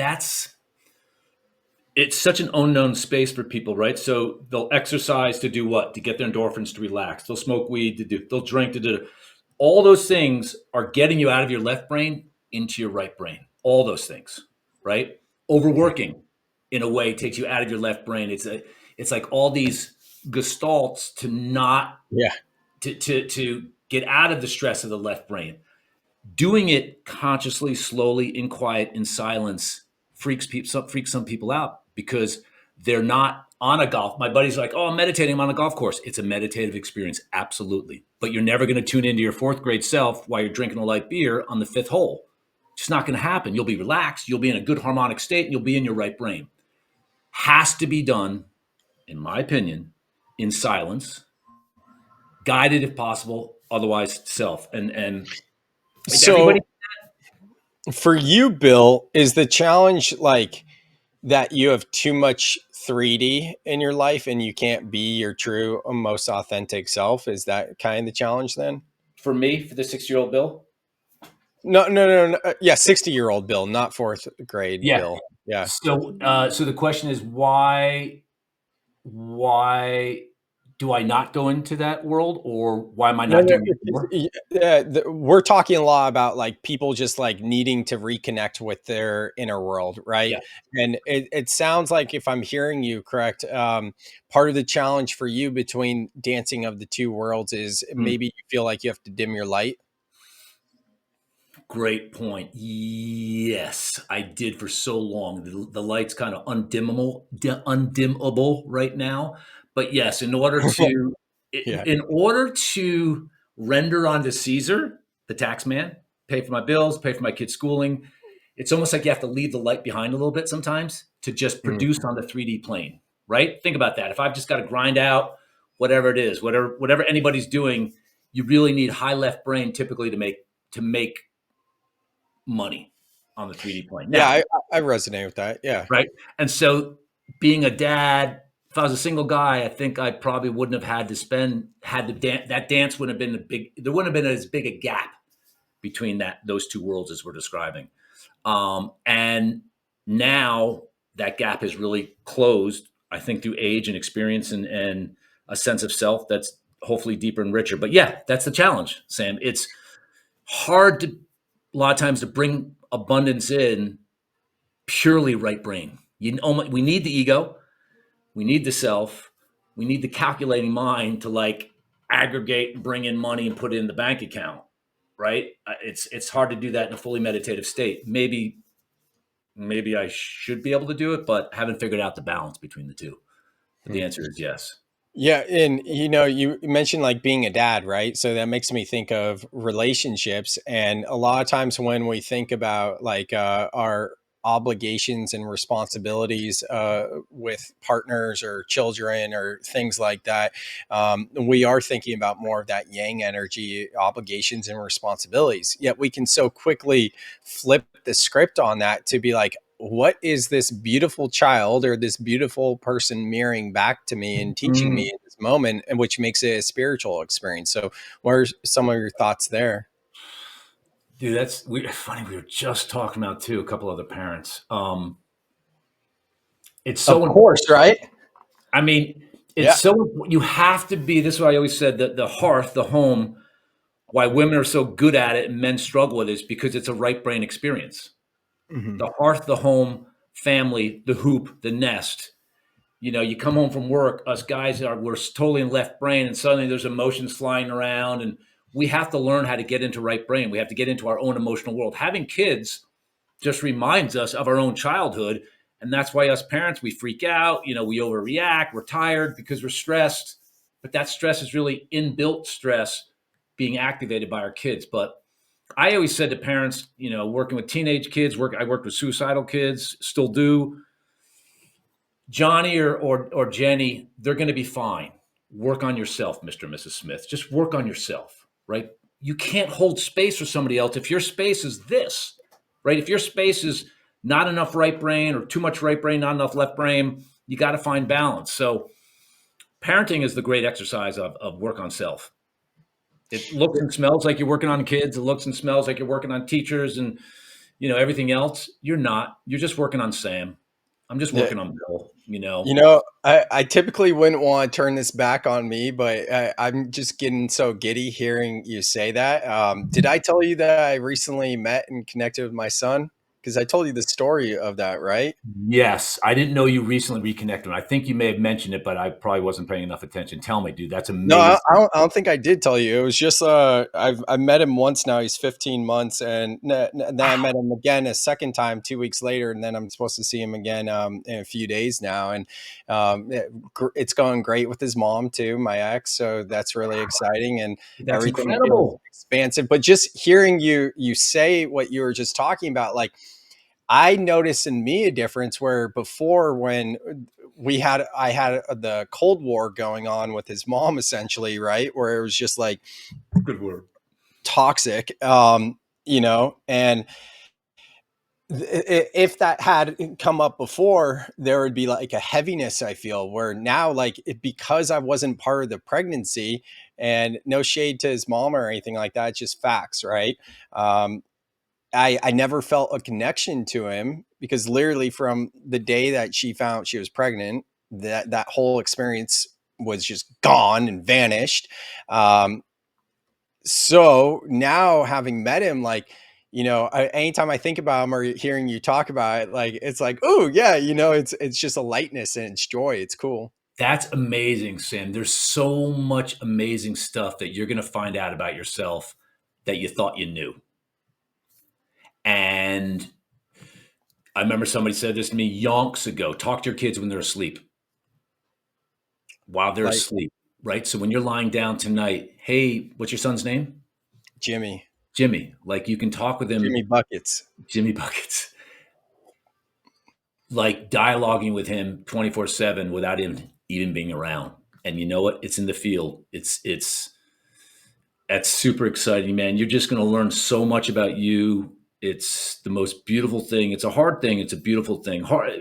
it's such an unknown space for people, right? So they'll exercise to do what? To get their endorphins to relax. They'll smoke weed they'll drink to do. All those things are getting you out of your left brain into your right brain. All those things, right? Overworking in a way takes you out of your left brain. It's like all these gestalts to not Yeah. to get out of the stress of the left brain. Doing it consciously, slowly, in quiet, in silence freaks some people out because they're not on a golf. My buddy's like, "Oh, I'm meditating. I'm on a golf course." It's a meditative experience, absolutely. But you're never going to tune into your fourth grade self while you're drinking a light beer on the fifth hole. It's just not going to happen. You'll be relaxed. You'll be in a good harmonic state, and you'll be in your right brain. Has to be done, in my opinion, in silence, guided if possible. Otherwise, self and So everybody. for you, Bill, is the challenge like that you have too much 3D in your life and you can't be your true, most authentic self? Is that kind of the challenge then? For me, for the 6-year-old Bill? No. Yeah, 60-year-old Bill, not fourth grade Yeah. Bill. Yeah. So the question is why do I not go into that world, or why am I No, not no, doing it more? we're talking a lot about like people just like needing to reconnect with their inner world, right? Yeah. And it sounds like, if I'm hearing you correct, part of the challenge for you between dancing of the two worlds is Mm. maybe you feel like you have to dim your light. Great point. Yes, I did for so long. The light's kind of undimmable right now. But yes, Yeah. in order to render onto Caesar, the tax man, pay for my bills, pay for my kids' schooling, it's almost like you have to leave the light behind a little bit sometimes to just Mm. produce on the 3D plane, right? Think about that. If I've just got to grind out whatever it is, whatever anybody's doing, you really need high left brain typically to make money on the 3D plane. Yeah, Now, I resonate with that. Yeah. right? And so being a dad, if I was a single guy, I think I probably wouldn't have had to dance. That dance wouldn't have been there wouldn't have been as big a gap between those two worlds as we're describing. And now that gap is really closed, I think, through age and experience and a sense of self that's hopefully deeper and richer. But yeah, that's the challenge, Sam. It's hard a lot of times to bring abundance in purely right brain. We need the ego, we need the self, we need the calculating mind to like aggregate and bring in money and put it in the bank account, right? It's hard to do that in a fully meditative state. Maybe I should be able to do it, but haven't figured out the balance between the two. But the answer is yes. Yeah, and you mentioned like being a dad, right? So that makes me think of relationships, and a lot of times when we think about like our obligations and responsibilities with partners or children or things like that, we are thinking about more of that yang energy, obligations and responsibilities. Yet we can so quickly flip the script on that to be like, what is this beautiful child or this beautiful person mirroring back to me and teaching me Mm. in this moment, and which makes it a spiritual experience? So what are some of your thoughts there? Dude, that's funny. We were just talking about too a couple other parents. It's Of so important. course, right? I mean, Yeah. you have to be. This is what I always said, that the hearth, the home, why women are so good at it and men struggle with it is because it's a right brain experience. Mhm. The hearth, the home, family, the hoop, the nest. You come home from work, us guys we're totally in left brain, and suddenly there's emotions flying around, and we have to learn how to get into right brain. We have to get into our own emotional world. Having kids just reminds us of our own childhood. And that's why us parents, we freak out, we overreact, we're tired because we're stressed. But that stress is really inbuilt stress being activated by our kids. But I always said to parents, working with teenage kids, I worked with suicidal kids, still do. Johnny or Jenny, they're going to be fine. Work on yourself, Mr. and Mrs. Smith. Just work on yourself, right? You can't hold space for somebody else if your space is this, right? If your space is not enough right brain or too much right brain, not enough left brain, you got to find balance. So parenting is the great exercise of work on self. It looks and smells like you're working on kids. It looks and smells like you're working on teachers and everything else. You're not. You're just working on Sam. I'm just Yeah. working on Bill. I typically wouldn't want to turn this back on me, but I'm just getting so giddy hearing you say that. Did I tell you that I recently met and connected with my son? Because I told you the story of that, right? Yes, I didn't know you recently reconnected. I think you may have mentioned it, but I probably wasn't paying enough attention. Tell me, dude, that's No, amazing. I don't think I did tell you. It was just I met him once now. He's 15 months, and then I met him again a second time 2 weeks later, and then I'm supposed to see him again in a few days now. And it's going great with his mom too, my ex. So that's really exciting, and That's everything feels incredible. expansive. But just hearing you say what you were just talking about, like I noticed in me a difference where before when I had the Cold War going on with his mom essentially, right? Where it was just like Good word. toxic, and if that had come up before, there would be like a heaviness I feel where now, like because I wasn't part of the pregnancy and no shade to his mom or anything like that, it's just facts, right? I never felt a connection to him because literally from the day that she found out she was pregnant, that whole experience was just gone and vanished. Um, so now having met him, like, anytime I think about him or hearing you talk about it, like, it's like, oh yeah, it's just a lightness and it's joy. It's cool. That's amazing, Sam. There's so much amazing stuff that you're going to find out about yourself that you thought you knew. And I remember somebody said this to me yonks ago. Talk to your kids when they're asleep, while they're Like asleep, right? So when you're lying down tonight, hey, what's your son's name? Jimmy, Jimmy. Like you can talk with him, Jimmy Buckets. Jimmy Buckets, like dialoguing with him 24/7 without him even being around. And you know what? It's in the field. It's That's super exciting, man. You're just going to learn so much about you. It's the most beautiful thing. It's a hard thing. It's a beautiful thing. Hard,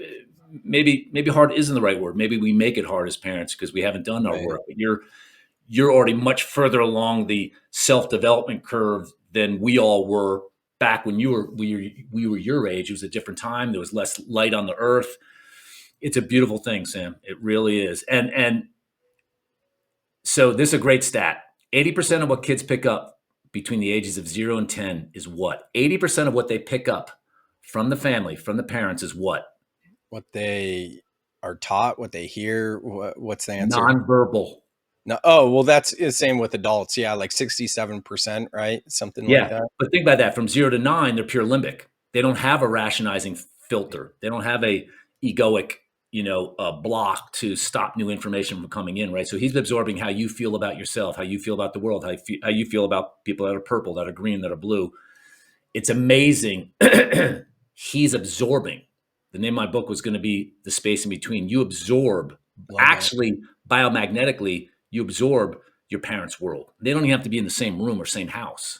maybe hard isn't the right word. Maybe we make it hard as parents because we haven't done our Right. work. But you're already much further along the self development curve than we all were back when we were your age. It was a different time. There was less light on the earth. It's a beautiful thing, Sam. It really is. And so this is a great stat. 80% of what kids pick up between the ages of 0 and 10 is what? 80% of what they pick up from the family, from the parents is what? What they are taught, what they hear, what's the answer? Nonverbal. No, oh, well, that's the same with adults. Yeah, like 67%, right? Something like Yeah. that. But think about that. From 0 to 9, they're pure limbic. They don't have a rationalizing filter. They don't have a egoic, block to stop new information from coming in, right? So he's absorbing how you feel about yourself, how you feel about the world, how you feel about people that are purple, that are green, that are blue. It's amazing. He's absorbing. The name of my book was going to be The Space in Between. You absorb, Love that. actually, biomagnetically, you absorb your parents' world. They don't even have to be in the same room or same house.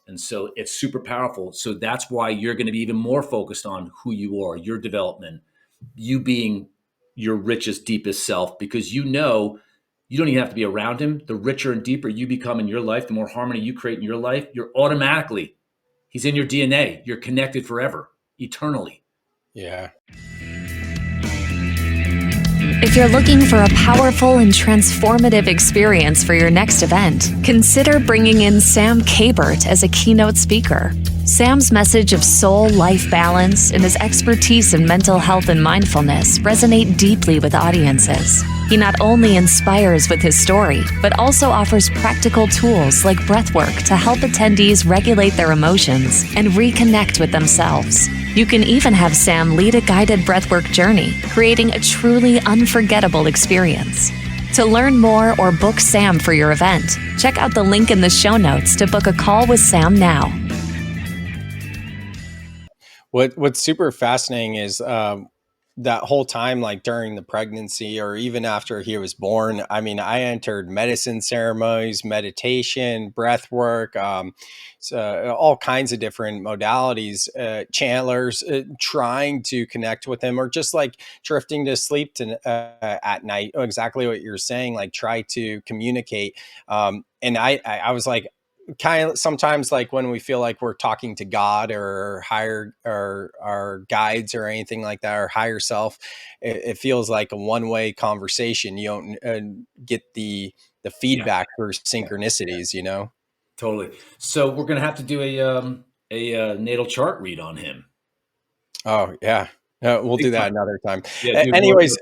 And so it's super powerful. So that's why you're going to be even more focused on who you are, your development, you being your richest, deepest self, because you don't even have to be around him. The richer and deeper you become in your life, the more harmony you create in your life, he's in your DNA. You're connected forever, eternally. Yeah. If you're looking for a powerful and transformative experience for your next event, consider bringing in Sam Kabert as a keynote speaker. Sam's message of soul life balance and his expertise in mental health and mindfulness resonate deeply with audiences. He not only inspires with his story, but also offers practical tools like breathwork to help attendees regulate their emotions and reconnect with themselves. You can even have Sam lead a guided breathwork journey, creating a truly unforgettable experience. To learn more or book Sam for your event, check out the link in the show notes to book a call with Sam now. What's super fascinating is that whole time, like during the pregnancy or even after he was born, I mean, I entered medicine ceremonies, meditation, breath work, so all kinds of different modalities, channelers, trying to connect with him or just like drifting to sleep at night. Exactly what you're saying, like try to communicate. And I was like, kind of sometimes like when we feel like we're talking to God or higher or our guides or anything like that, or higher self, it feels like a one-way conversation. You don't get the Yeah, feedback for yeah, yeah, synchronicities, you know? totally. So we're gonna have to do a natal chart read on him. Oh yeah, we'll Big do that time. another time. Yeah, dude. Anyways,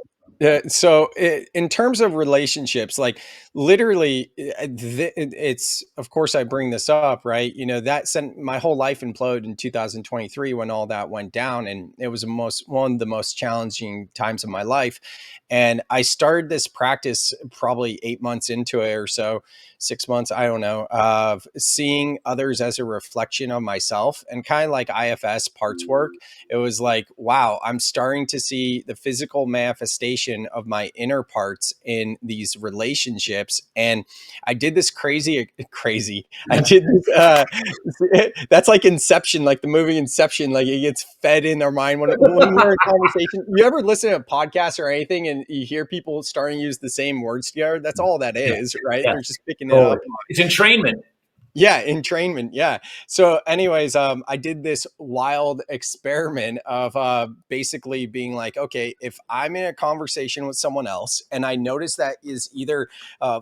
so in terms of relationships, like literally, it's of course I bring this up, right? You know that sent my whole life implode in 2023 when all that went down, and it was one of the most challenging times of my life. And I started this practice probably 8 months into it or so, 6 months, I don't know, of seeing others as a reflection of myself and kind of like IFS parts work. It was like, wow, I'm starting to see the physical manifestation of my inner parts in these relationships. And I did this crazy. I did this. That's like Inception, like the movie Inception. Like it gets fed in our mind when we're in conversation. You ever listen to a podcast or anything, and you hear people starting to use the same words together? That's all that Yeah, is, right? yeah, They're just picking it totally. up. It's entrainment. Yeah, entrainment. Yeah. So, anyways, I did this wild experiment of basically being like, okay, if I'm in a conversation with someone else and I notice that is either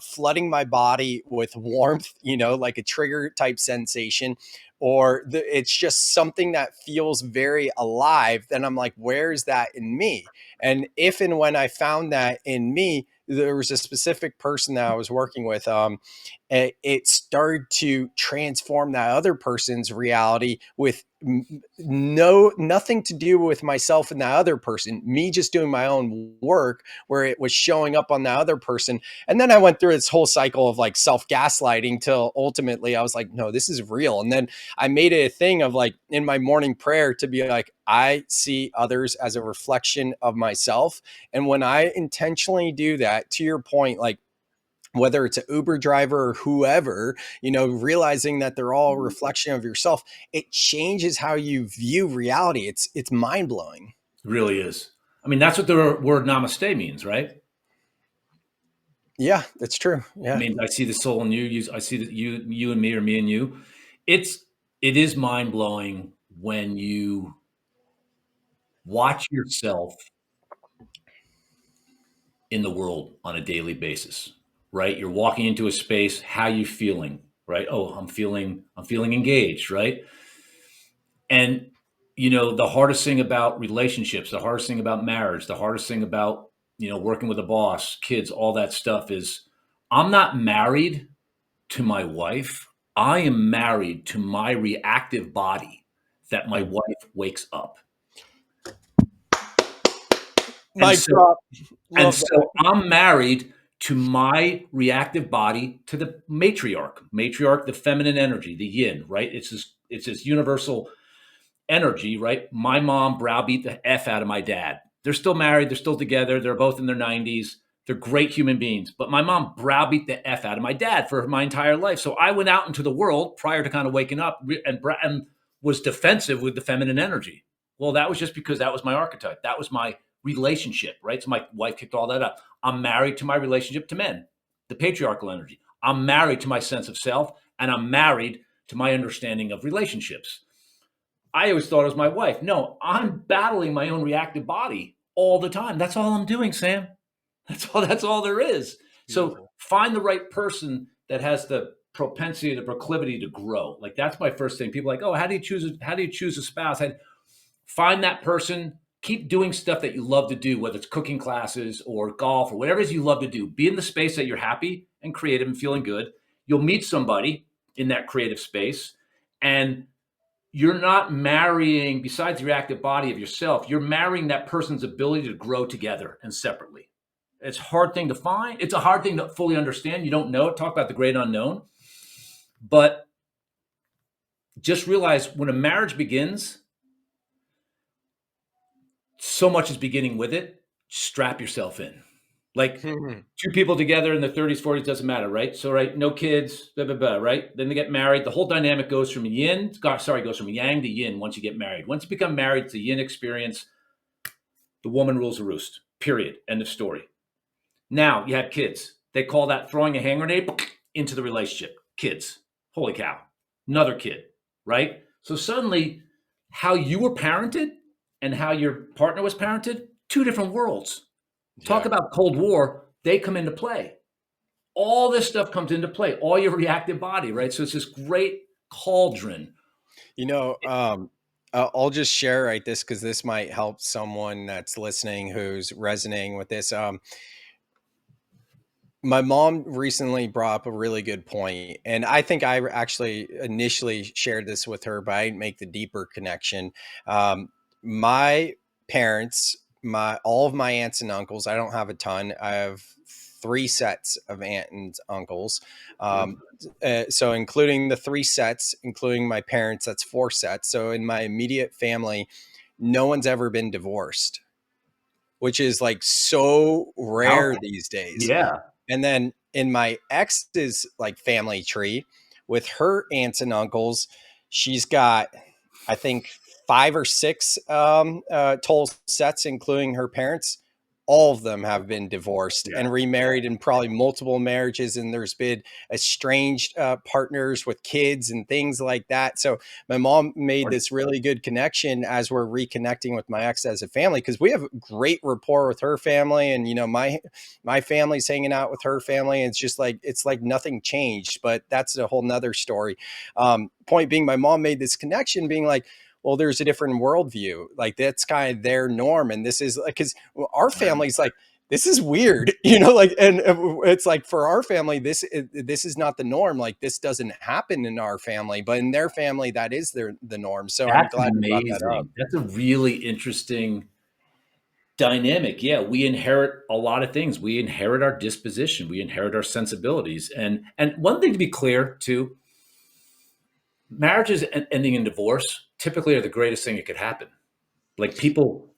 flooding my body with warmth, you know, like a trigger type sensation, or it's just something that feels very alive, then I'm like, where's that in me? And if and when I found that in me, there was a specific person that I was working with. It started to transform that other person's reality with nothing to do with myself and that other person, me just doing my own work where it was showing up on that other person. And then I went through this whole cycle of like self gaslighting till ultimately I was like, no, this is real. And then I made it a thing of like in my morning prayer to be like, I see others as a reflection of myself. And when I intentionally do that, to your point, like whether it's an Uber driver or whoever, you know, realizing that they're all a reflection of yourself, it changes how you view reality. It's mind blowing. It really is. I mean, that's what the word namaste means, right? Yeah, that's true. I Yeah. mean, I see the soul in you. I see that you and me, or me and you. It's it is mind blowing when you watch yourself in the world on a daily basis, right? You're walking into a space. How you feeling, right? Oh, I'm feeling engaged, right? And the hardest thing about relationships, the hardest thing about marriage, the hardest thing about working with a boss, kids, all that stuff is I'm not married to my wife. I am married to my reactive body that my Mm. wife wakes up. And Mic so drop. and Love that. so I'm married to my reactive body, to the matriarch, the feminine energy, the yin, right? It's this universal energy, right? My mom browbeat the F out of my dad. They're still married, they're still together, they're both in their 90s. They're great human beings. But my mom browbeat the F out of my dad for my entire life. So I went out into the world prior to kind of waking up and was defensive with the feminine energy. Well, that was just because that was my archetype. That was my relationship, right? So my wife kicked all that up. I'm married to my relationship to men, the patriarchal energy. I'm married to my sense of self, and I'm married to my understanding of relationships. I always thought it was my wife. No, I'm battling my own reactive body all the time. That's all I'm doing, Sam. That's all there is. So Beautiful. find the right person that has the propensity, the proclivity to grow. Like that's my first thing. People are like, oh, how do you choose a spouse? Find that person, keep doing stuff that you love to do, whether it's cooking classes or golf or whatever it is you love to do. Be in the space that you're happy and creative and feeling good. You'll meet somebody in that creative space, and you're not marrying, besides the reactive body of yourself, you're marrying that person's ability to grow together and separately. It's a hard thing to find. It's a hard thing to fully understand. You don't know it. Talk about the great unknown. But just realize when a marriage begins, so much is beginning with it. Strap yourself in. Like Mhm. two people together in their 30s, 40s, doesn't matter, right? So, right, no kids, blah, blah, blah, right? Then they get married. The whole dynamic goes from goes from yang to yin once you get married. Once you become married, it's a yin experience. The woman rules the roost, period. End of story. Now you have kids. They call that throwing a hand grenade into the relationship. Kids. holy cow, another kid, right? So suddenly how you were parented and how your partner was parented, two different worlds. Talk Yeah. about Cold War, they come into play. All this stuff comes into play, all your reactive body, right? So it's this great cauldron. You know, I'll just share right this because this might help someone that's listening who's resonating with this. My mom recently brought up a really good point, and I think I actually initially shared this with her, but I didn't make the deeper connection. My parents, my all of my aunts and uncles, I don't have a ton. I have three sets of aunt and uncles. So including the three sets, including my parents, that's four sets. So in my immediate family, no one's ever been divorced, which is like so rare Powerful. these days. Yeah. And then in my ex's like family tree with her aunts and uncles, she's got, I think, five or six total sets, including her parents. All of them have been divorced Yeah. and remarried in probably multiple marriages. And there's been estranged partners with kids and things like that. So my mom made this really good connection as we're reconnecting with my ex as a family, because we have great rapport with her family. And, you know, my family's hanging out with her family. And it's like nothing changed, but that's a whole nother story. Point being, my mom made this connection being like, well, there's a different worldview. Like that's kind of their norm. And this is like, cause our family's like, this is weird, you know, like, and it's like for our family, this is not the norm. Like this doesn't happen in our family, but in their family, that is the norm. So I'm That's glad you brought that up. amazing. That's a really interesting dynamic. Yeah, we inherit a lot of things. We inherit our disposition. We inherit our sensibilities. And one thing to be clear too, marriages ending in divorce typically are the greatest thing that could happen. Like people,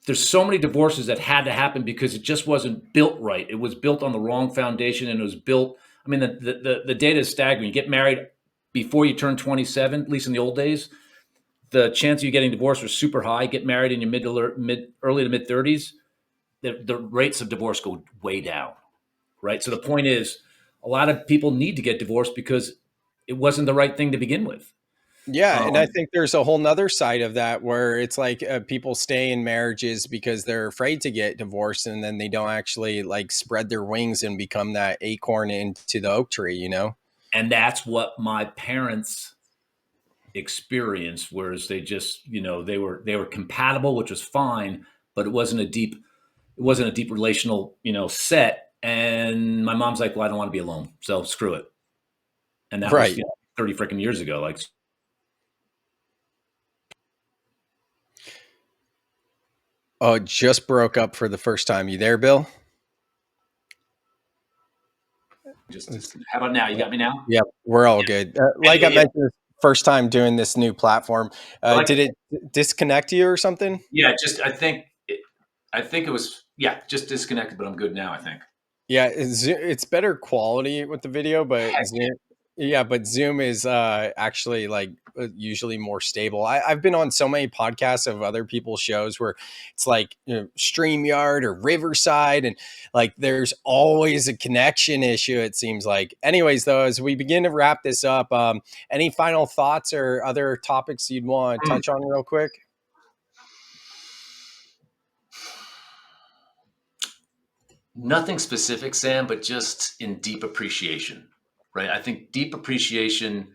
there's so many divorces that had to happen because it just wasn't built right. It was built on the wrong foundation, and it was built. I mean, the data is staggering. You get married before you turn 27, at least in the old days. The chance of you getting divorced was super high. Get married in your early to mid 30s, the rates of divorce go way down, right? So the point is, a lot of people need to get divorced because it wasn't the right thing to begin with. Yeah, and I Um, think there's a whole nother side of that where it's like people stay in marriages because they're afraid to get divorced, and then they don't actually like spread their wings and become that acorn into the oak tree, you know? and that's what my parents experienced, whereas they just, they were compatible, which was fine, but it wasn't a deep relational, set. And my mom's like, well, I don't want to be alone, so screw it. And that was Right. 30 freaking years ago. Like, Oh, it just broke up for the first time. You there, Bill? just how about now? You got me now? Yeah, we're all good. Like I Yeah. mentioned, first time doing this new platform. Like, Did it disconnect you or something? yeah, just I think it was, yeah, just disconnected, but I'm good now, I think. Yeah, it's better quality with the video, but Heck Zoom, yeah, but Zoom is actually like usually more stable. I've been on so many podcasts of other people's shows where it's like, you know, StreamYard or Riverside, and like there's always a connection issue, it seems like. Anyways, though, as we begin to wrap this up, any final thoughts or other topics you'd want to yeah. touch on real quick? Nothing specific, Sam, but just in deep appreciation, right? I think deep appreciation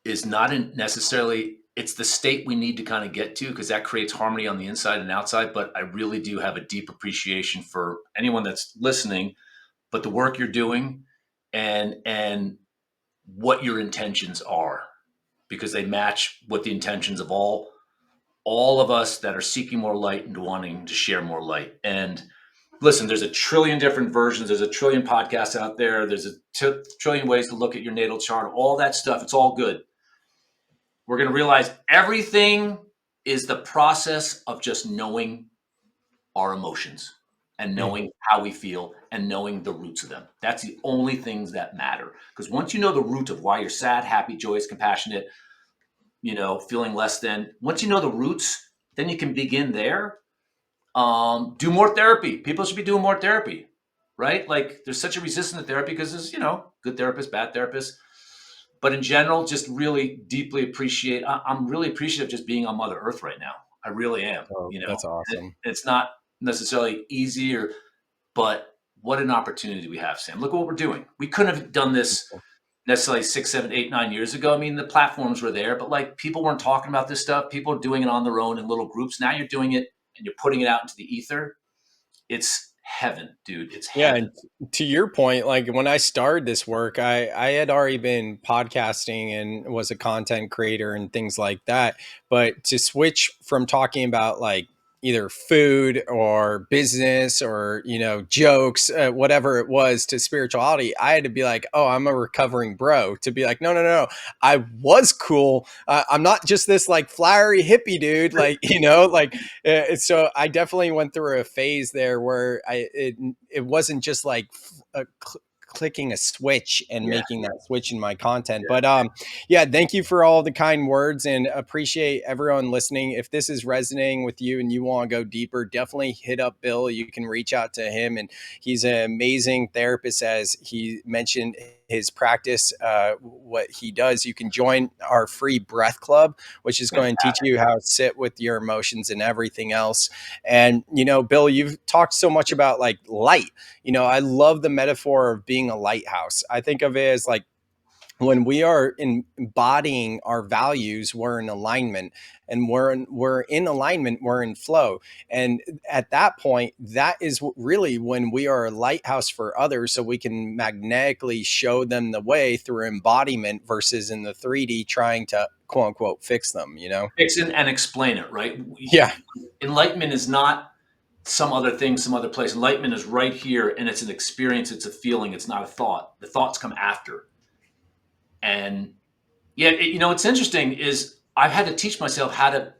is not necessarily, it's the state we need to kind of get to because that creates harmony on the inside and outside. But I really do have a deep appreciation for anyone that's listening, but the work you're doing and what your intentions are, because they match what the intentions of all of us that are seeking more light and wanting to share more light. And listen, there's a trillion different versions. There's a trillion podcasts out there. There's a trillion ways to look at your natal chart, all that stuff. It's all good. We're going to realize everything is the process of just knowing our emotions and knowing how we feel and knowing the roots of them. That's the only things that matter. Because once you know the root of why you're sad, happy, joyous, compassionate, feeling less than, once you know the roots, then you can begin there. Do more therapy. People should be doing more therapy, right? Like there's such a resistance to therapy because there's, good therapists, bad therapists. But in general, just really deeply appreciate. I'm really appreciative of just being on Mother Earth right now. I really am. Oh, that's awesome. It's not necessarily easy, but what an opportunity we have, Sam. Look at what we're doing. We couldn't have done this necessarily 6, 7, 8, 9 years ago. I mean, the platforms were there, but like people weren't talking about this stuff. People are doing it on their own in little groups. Now you're doing it and you're putting it out into the ether. It's heaven, dude. It's heaven. And to your point, like when I started this work, I had already been podcasting and was a content creator and things like that. But to switch from talking about like either food or business or, you know, jokes, whatever it was, to spirituality, I had to be like, oh, I'm a recovering bro, to be like, no, I was cool. I'm not just this like flowery hippie dude, like, you know, like, so I definitely went through a phase there where it wasn't just like clicking a switch and making that switch in my content. But thank you for all the kind words and appreciate everyone listening. If this is resonating with you and you want to go deeper, definitely hit up Bill. You can reach out to him, and he's an amazing therapist. As he mentioned his practice, what he does, you can join our free breath club, which is going to teach you how to sit with your emotions and everything else. And, you know, Bill, you've talked so much about like light. You know, I love the metaphor of being a lighthouse. I think of it as like when we are embodying our values, we're in alignment, and we're in alignment, we're in flow. And at that point, that is really when we are a lighthouse for others, so we can magnetically show them the way through embodiment versus in the 3D trying to quote unquote fix them, you know? Fix it and explain it, right? Yeah. Enlightenment is not some other thing, some other place. Enlightenment is right here, and it's an experience, it's a feeling, it's not a thought. The thoughts come after. And you know, what's interesting is I've had to teach myself how to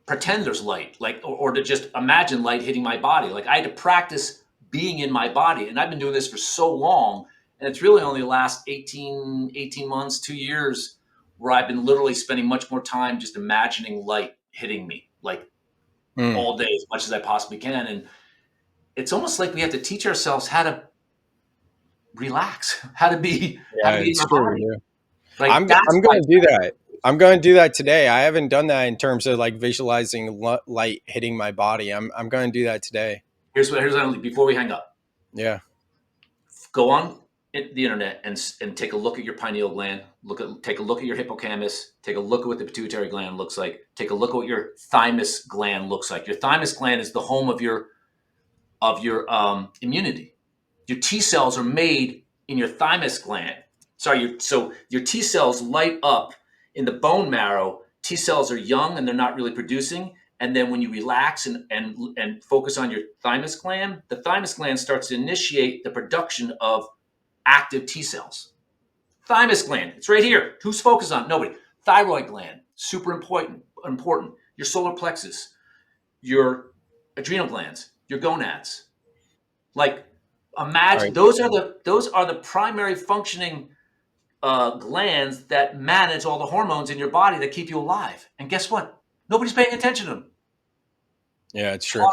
pretend there's light, like, or to just imagine light hitting my body. Like I had to practice being in my body. And I've been doing this for so long. And it's really only the last 18 months, 2 years, where I've been literally spending much more time just imagining light hitting me, like all day, as much as I possibly can. And it's almost like we have to teach ourselves how to relax, how to be in our body. Like I'm going to do that. I'm going to do that today. I haven't done that in terms of like visualizing light hitting my body. I'm going to do that today. Here's what before we hang up. Yeah. Go on the internet and take a look at your pineal gland. Take a look at your hippocampus. Take a look at what the pituitary gland looks like. Take a look at what your thymus gland looks like. Your thymus gland is the home of your immunity. Your T cells are made in your thymus gland. So your T cells light up in the bone marrow. T cells are young and they're not really producing. And then when you relax and focus on your thymus gland, the thymus gland starts to initiate the production of active T cells. Thymus gland, it's right here. Who's focused on? Nobody. Thyroid gland, super important. Your solar plexus, your adrenal glands, your gonads. Like imagine those are the primary functioning glands that manage all the hormones in your body that keep you alive. And guess what? Nobody's paying attention to them. Yeah, it's true.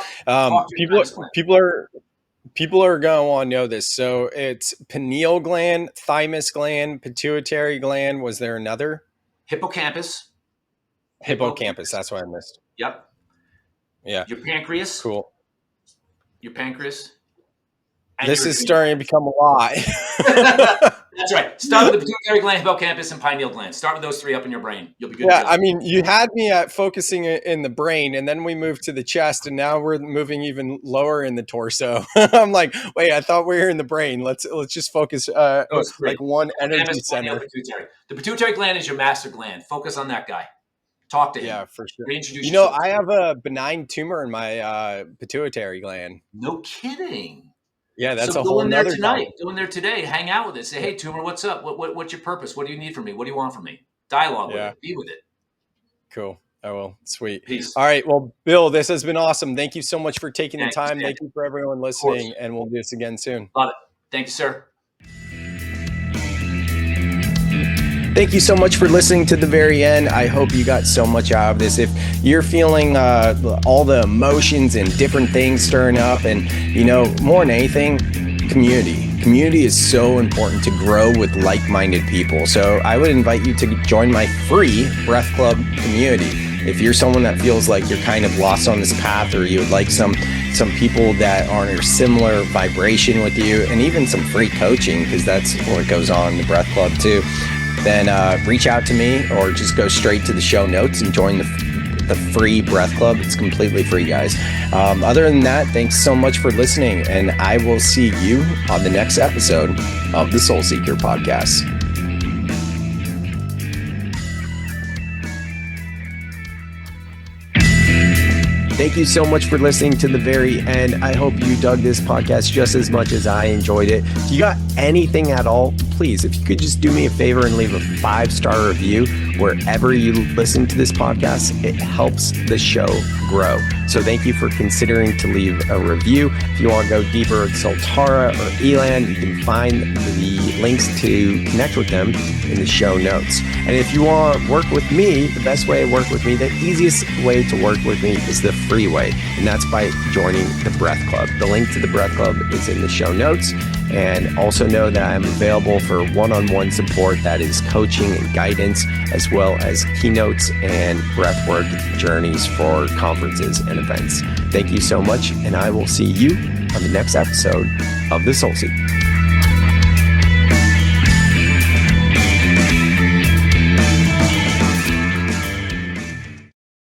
People are going to want to know this. So it's pineal gland, thymus gland, pituitary gland. Was there another? Hippocampus. That's what I missed. Yep. Yeah. Your pancreas. Cool. Your pancreas. This is starting to become a lot. That's right. Start with the pituitary gland, hippocampus, and pineal gland. Start with those three up in your brain. You'll be good. Yeah, I mean, you had me at focusing in the brain, and then we moved to the chest, and now we're moving even lower in the torso. I'm like, wait, I thought we were in the brain. Let's just focus like one energy center. The pituitary gland is your master gland. Focus on that guy. Talk to him. Yeah, for sure. Reintroduce yourself. I have a benign tumor in my pituitary gland. No kidding. Yeah, that's so a whole nother tonight. Go in there today. Hang out with it. Say, hey, tumor, what's up? What's your purpose? What do you need from me? What do you want from me? Dialogue with it. Be with it. Cool. I will. Sweet. Peace. All right. Well, Bill, this has been awesome. Thank you so much for taking the time. Thank you for everyone listening, and we'll do this again soon. Love it. Thank you, sir. Thank you so much for listening to the very end. I hope you got so much out of this. If you're feeling all the emotions and different things stirring up, and more than anything, community Community is so important to grow with like-minded people. So I would invite you to join my free Breath Club community. If you're someone that feels like you're kind of lost on this path, or you would like some people that are in a similar vibration with you, and even some free coaching, because that's what goes on in the Breath Club too, then reach out to me, or just go straight to the show notes and join the free Breath Club. It's completely free, guys. Other than that, thanks so much for listening, and I will see you on the next episode of the Soul Seeker podcast. Thank you so much for listening to the very end. I hope you dug this podcast just as much as I enjoyed it. If you got anything at all, please, if you could just do me a favor and leave a 5-star review wherever you listen to this podcast, it helps the show grow. So thank you for considering to leave a review. If you want to go deeper with Soltara or Elan, you can find the links to connect with them in the show notes. And if you want to work with me, the best way to work with me, the easiest way to work with me is the free way, and that's by joining the Breath Club. The link to the Breath Club is in the show notes. And also know that I'm available for one-on-one support, that is coaching and guidance, as well as keynotes and breathwork journeys for conferences and events. Thank you so much, and I will see you on the next episode of The Soul Seeker.